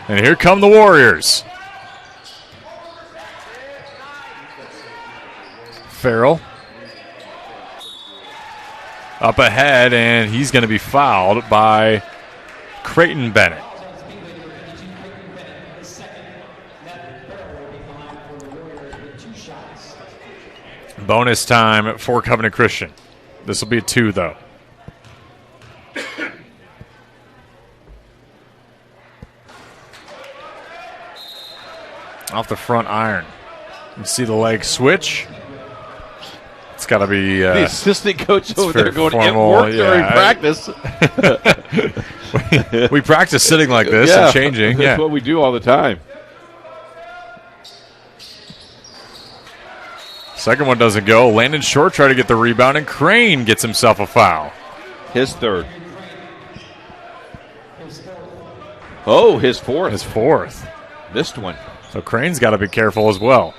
Speaker 19: And here come the Warriors. Farrell up ahead, and he's going to be fouled by Creighton Bennett. Bonus time for Covenant Christian. This will be a 2, though. Off the front iron. You see the leg switch. It's got to be...
Speaker 20: the assistant coach over there going to get work during practice.
Speaker 19: we practice sitting like this and changing.
Speaker 20: That's what we do all the time.
Speaker 19: Second one doesn't go. Landon Short tried to get the rebound, and Crane gets himself a foul.
Speaker 20: His third. Oh, his fourth.
Speaker 19: His fourth.
Speaker 20: Missed one.
Speaker 19: So Crane's got to be careful as well.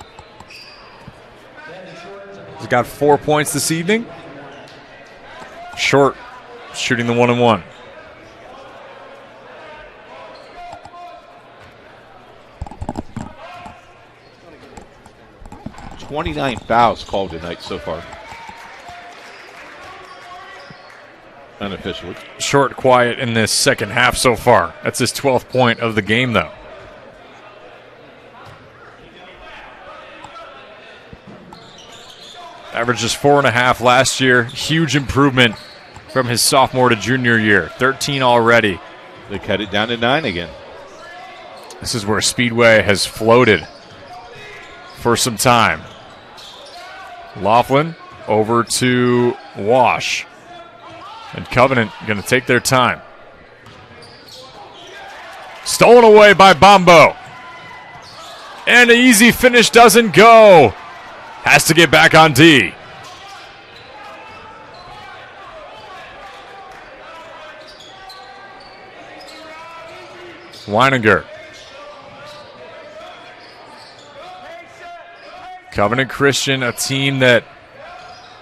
Speaker 19: He's got 4 points this evening. Short shooting the 1-and-1.
Speaker 20: "29 fouls called tonight so far. Unofficially.
Speaker 19: Short quiet in this second half so far. That's his 12th point of the game, though. Averages 4.5 last year. Huge improvement from his sophomore to junior year. 13 already.
Speaker 20: They cut it down to 9 again.
Speaker 19: This is where Speedway has floated for some time. Laughlin over to Wash. And Covenant going to take their time. Stolen away by Bombo. And an easy finish doesn't go. Has to get back on D. Weininger. Covenant Christian, a team that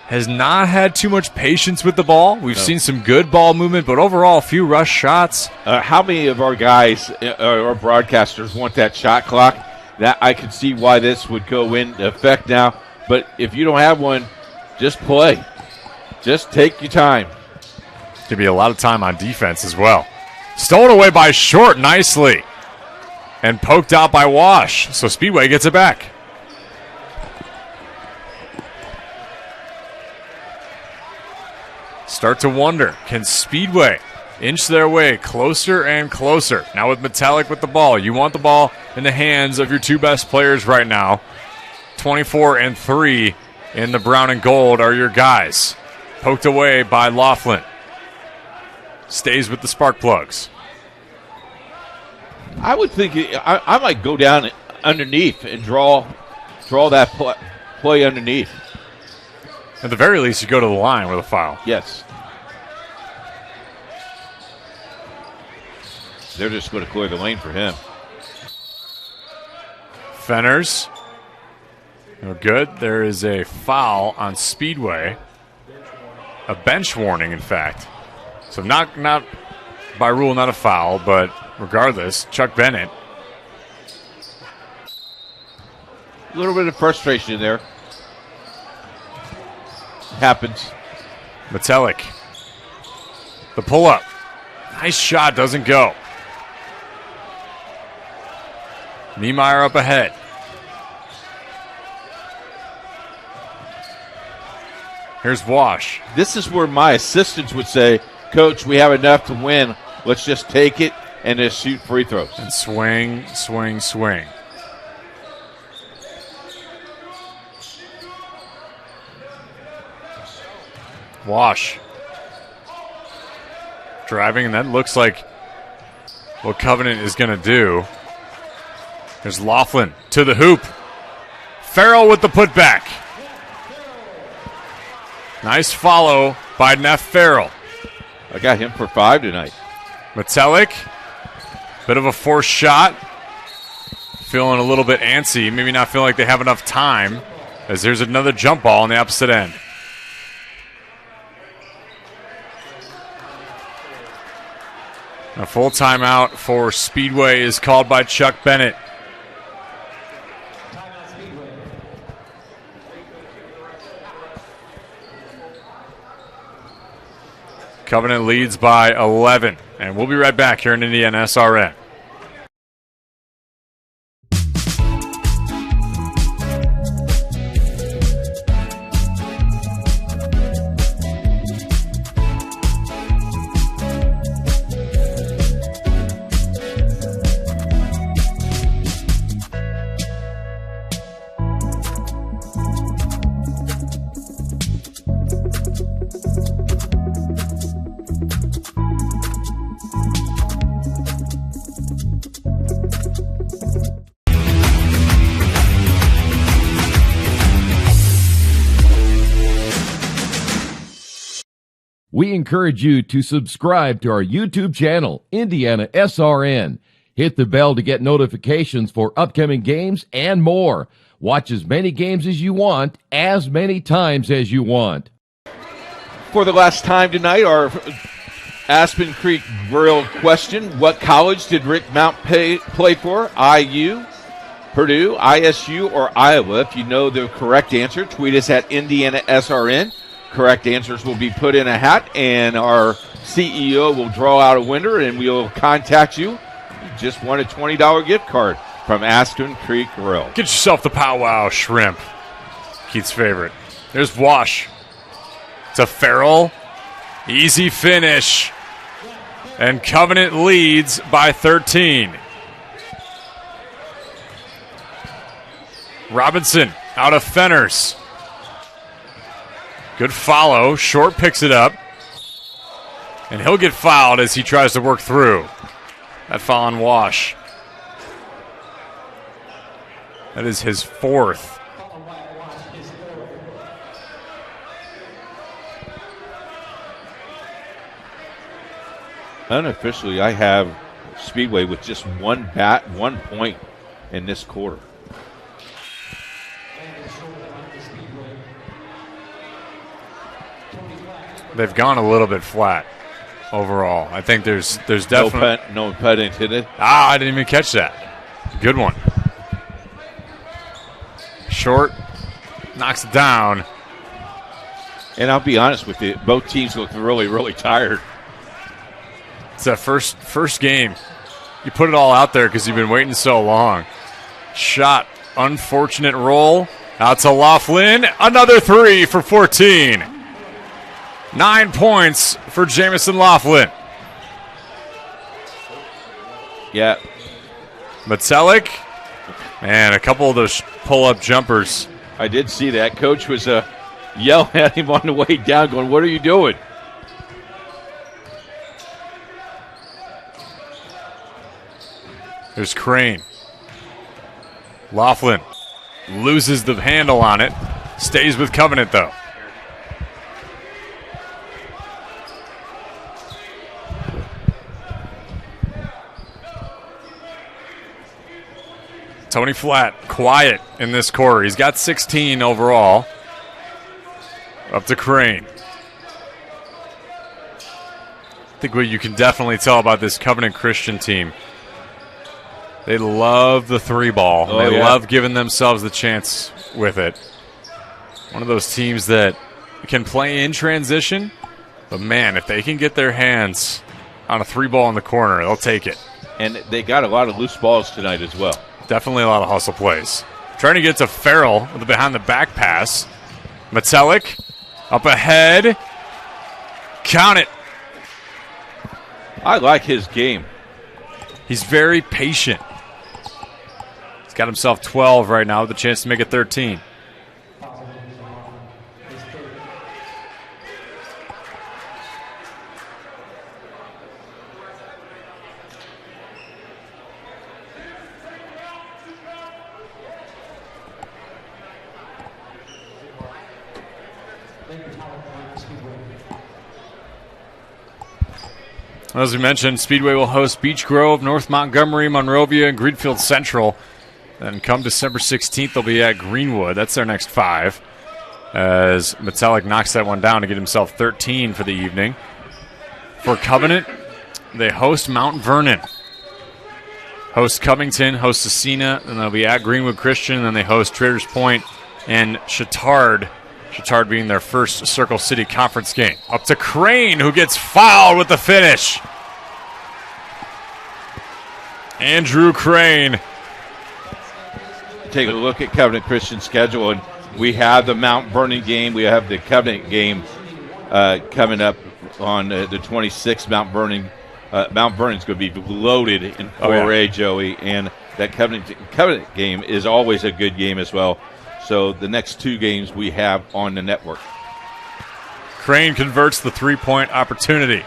Speaker 19: has not had too much patience with the ball. We've seen some good ball movement, but overall, a few rush shots.
Speaker 20: How many of our guys or broadcasters want that shot clock? That I can see why this would go into effect now. But if you don't have one, just play. Just take your time.
Speaker 19: Could be a lot of time on defense as well. Stolen away by Short nicely. And poked out by Wash. So Speedway gets it back. Start to wonder, can Speedway inch their way closer and closer? Now with Metallic with the ball. You want the ball in the hands of your two best players right now. 24 and 3 in the brown and gold are your guys. Poked away by Laughlin. Stays with the spark plugs.
Speaker 20: I would think I might go down underneath and draw that play underneath.
Speaker 19: At the very least, you go to the line with a foul.
Speaker 20: Yes. They're just going to clear the lane for him.
Speaker 19: Fenners. No good. There is a foul on Speedway. A bench warning, in fact. So not by rule, not a foul, but regardless, Chuck Bennett.
Speaker 20: A little bit of frustration there. Happens.
Speaker 19: Metelic. The pull-up. Nice shot, doesn't go. Niemeyer up ahead. Here's Wash.
Speaker 20: This is where my assistants would say, Coach, we have enough to win. Let's just take it and just shoot free throws.
Speaker 19: And swing, swing, swing. Wash. Driving, and that looks like what Covenant is going to do. There's Laughlin to the hoop. Farrell with the putback. Nice follow by Neff Farrell.
Speaker 20: I got him for 5 tonight.
Speaker 19: Metelic. Bit of a forced shot. Feeling a little bit antsy. Maybe not feeling like they have enough time, as there's another jump ball on the opposite end. A full timeout for Speedway is called by Chuck Bennett. Covenant leads by 11, and we'll be right back here in IndianaSRN.
Speaker 1: We encourage you to subscribe to our YouTube channel, IndianaSRN. Hit the bell to get notifications for upcoming games and more. Watch as many games as you want, as many times as you want.
Speaker 20: For the last time tonight, our Aspen Creek Grill question: what college did Rick Mount play for? IU, Purdue, ISU, or Iowa? If you know the correct answer, tweet us at IndianaSRN. Correct answers will be put in a hat, and our CEO will draw out a winner, and we'll contact you. You just won a $20 gift card from Aspen Creek Grill.
Speaker 19: Get yourself the powwow shrimp. Keith's favorite. There's Wash. To Farrell. Easy finish. And Covenant leads by 13. Robinson out of Fenners. Good follow. Short picks it up. And he'll get fouled as he tries to work through. That foul on Wash. That is his fourth.
Speaker 20: Unofficially, I have Speedway with just 1 point in this quarter.
Speaker 19: They've gone a little bit flat overall. I think there's definitely
Speaker 20: no pun intended.
Speaker 19: I didn't even catch that. Good one. Short knocks it down.
Speaker 20: And I'll be honest with you, both teams look really, really tired.
Speaker 19: It's that first game. You put it all out there because you've been waiting so long. Shot, unfortunate roll. Out to Laughlin. Another 3 for 14. 9 points for Jamison Laughlin.
Speaker 20: Yeah.
Speaker 19: Metelic. And a couple of those pull-up jumpers.
Speaker 20: I did see that. Coach was yelling at him on the way down, going, "What are you doing?"
Speaker 19: There's Crane. Laughlin loses the handle on it. Stays with Covenant, though. Tony Flatt, quiet in this quarter. He's got 16 overall. Up to Crane. I think what you can definitely tell about this Covenant Christian team, they love the three ball. They love giving themselves the chance with it. One of those teams that can play in transition, but man, if they can get their hands on a three ball in the corner, they'll take it.
Speaker 20: And they got a lot of loose balls tonight as well.
Speaker 19: Definitely a lot of hustle plays. Trying to get to Farrell with the behind the back pass. Metelic up ahead. Count it.
Speaker 20: I like his game.
Speaker 19: He's very patient. He's got himself 12 right now with a chance to make it 13. As we mentioned, Speedway will host Beech Grove, North Montgomery, Monrovia, and Greenfield Central. Then come December 16th, they'll be at Greenwood. That's their next 5. As Metelic knocks that one down to get himself 13 for the evening. For Covenant, they host Mount Vernon. Host Covington, host Scecina, and they'll be at Greenwood Christian. And then they host Traders Point and Chittard. Chittard being their first Circle City Conference game. Up to Crane, who gets fouled with the finish. Andrew Crane.
Speaker 20: Take a look at Covenant Christian's schedule, and we have the Mount Vernon game. We have the Covenant game coming up on the 26th. Mount Vernon's going to be loaded in 4A, Joey, and that Covenant game is always a good game as well. So the next 2 games we have on the network.
Speaker 19: Crane converts the three-point opportunity.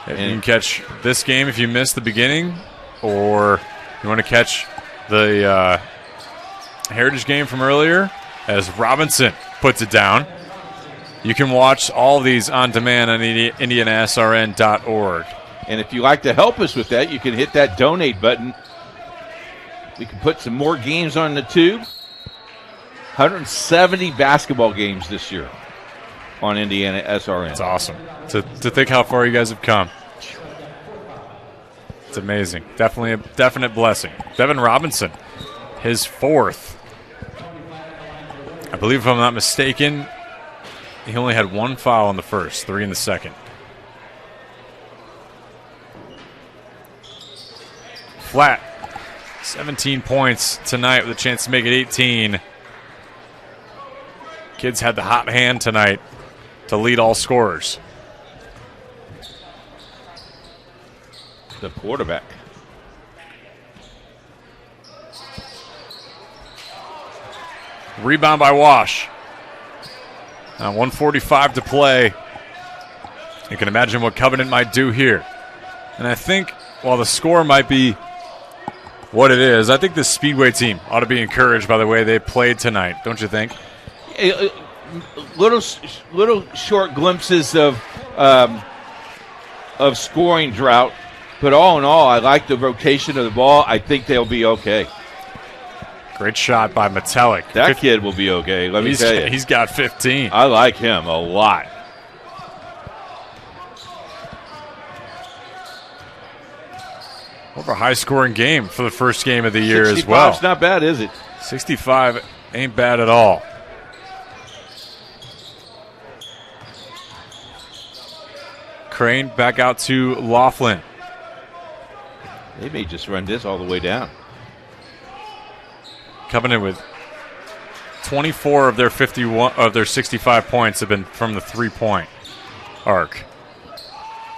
Speaker 19: And you can catch this game if you missed the beginning, or you want to catch the Heritage game from earlier as Robinson puts it down. You can watch all of these on demand on IndianaSRN.org.
Speaker 20: And if you like to help us with that, you can hit that donate button. We can put some more games on the tube. 170 basketball games this year on IndianaSRN.
Speaker 19: It's awesome to think how far you guys have come. It's amazing. Definitely a definite blessing. Devin Robinson, his 4th. I believe, if I'm not mistaken, he only had 1 foul in the first, 3 in the second. Flat. 17 points tonight with a chance to make it 18. Kids had the hot hand tonight to lead all scorers.
Speaker 20: The quarterback.
Speaker 19: Rebound by Wash. Now 1:45 to play. You can imagine what Covenant might do here. And I think while the score might be what it is, I think the Speedway team ought to be encouraged by the way they played tonight, don't you think?
Speaker 20: Little short glimpses of scoring drought, but all in all, I like the rotation of the ball. I think they'll be okay.
Speaker 19: Great shot by Metelic.
Speaker 20: That kid will be okay, let me tell you.
Speaker 19: He's got 15.
Speaker 20: I like him a lot.
Speaker 19: Over a high-scoring game for the first game of the year as well.
Speaker 20: 65's not bad, is it?
Speaker 19: 65 ain't bad at all. Crane back out to Laughlin.
Speaker 20: They may just run this all the way down.
Speaker 19: Covenant with 24 of their 65 points have been from the three-point arc.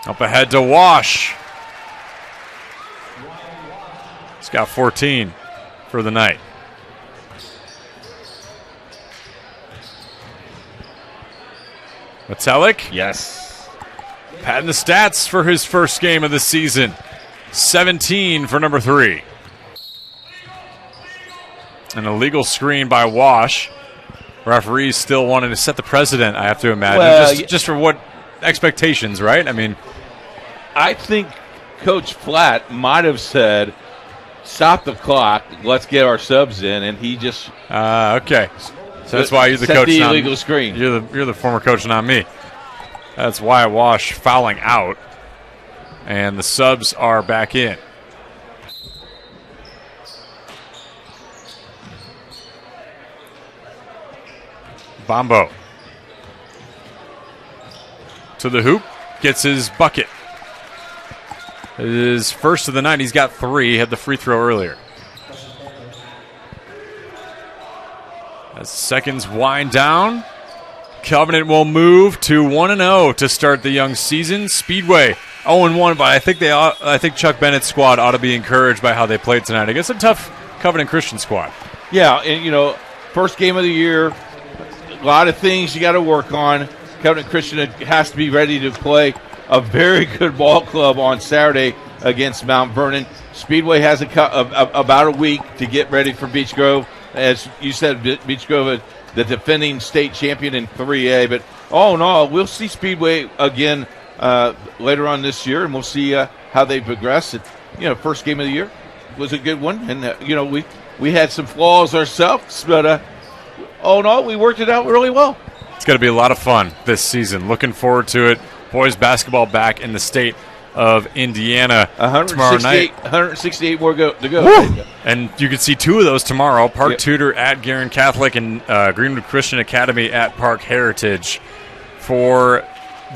Speaker 19: Up ahead to Wash. He's got 14 for the night. Metelic?
Speaker 20: Yes.
Speaker 19: Patting the stats for his first game of the season. 17 for number 3. An illegal screen by Wash. Referees still wanting to set the precedent, I have to imagine.
Speaker 20: Well,
Speaker 19: just for what expectations, right? I mean,
Speaker 20: I think Coach Flatt might have said, stop the clock, let's get our subs in, and he just...
Speaker 19: okay. So that's why you're the coach.
Speaker 20: The illegal screen.
Speaker 19: You're the former coach, not me. That's why Wash fouling out. And the subs are back in. Bombo. To the hoop. Gets his bucket. His first of the night. He's got 3. He had the free throw earlier. As seconds wind down, Covenant will move to 1-0 to start the young season. Speedway 0-1, but I think Chuck Bennett's squad ought to be encouraged by how they played tonight against a tough Covenant Christian squad.
Speaker 20: Yeah, and first game of the year, a lot of things you got to work on. Covenant Christian has to be ready to play a very good ball club on Saturday against Mount Vernon. Speedway has about a week to get ready for Beech Grove. As you said, Beech Grove, the defending state champion in 3A. But all in all, we'll see Speedway again later on this year, and we'll see how they progress. First game of the year was a good one, and we had some flaws ourselves, but all in all, we worked it out really well.
Speaker 19: It's going to be a lot of fun this season. Looking forward to it. Boys basketball back in the state of Indiana tomorrow night.
Speaker 20: 168 more to go.
Speaker 19: Woo! And you can see 2 of those tomorrow. Park Tudor at Guerin Catholic and Greenwood Christian Academy at Park Heritage. For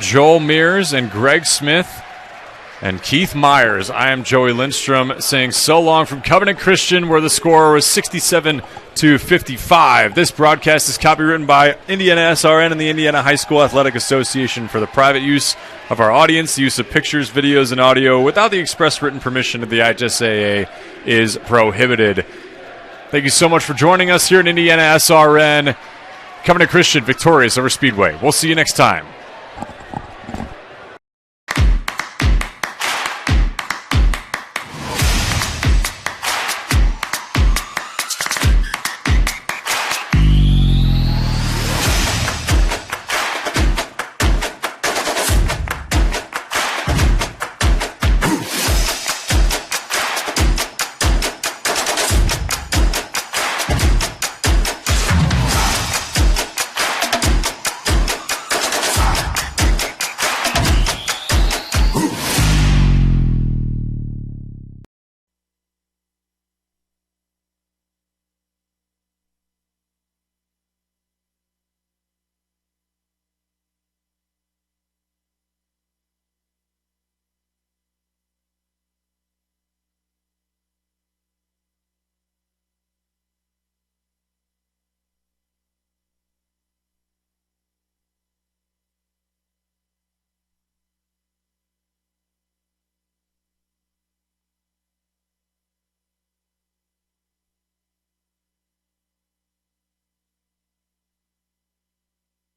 Speaker 19: Joel Mears and Greg Smith and Keith Myers, I am Joey Lindstrom saying so long from Covenant Christian, where the score was 67-55. This broadcast is copywritten by IndianaSRN and the Indiana High School Athletic Association for the private use of our audience. The use of pictures, videos, and audio without the express written permission of the IHSAA is prohibited. Thank you so much for joining us here at IndianaSRN. Covenant Christian victorious over Speedway. We'll see you next time.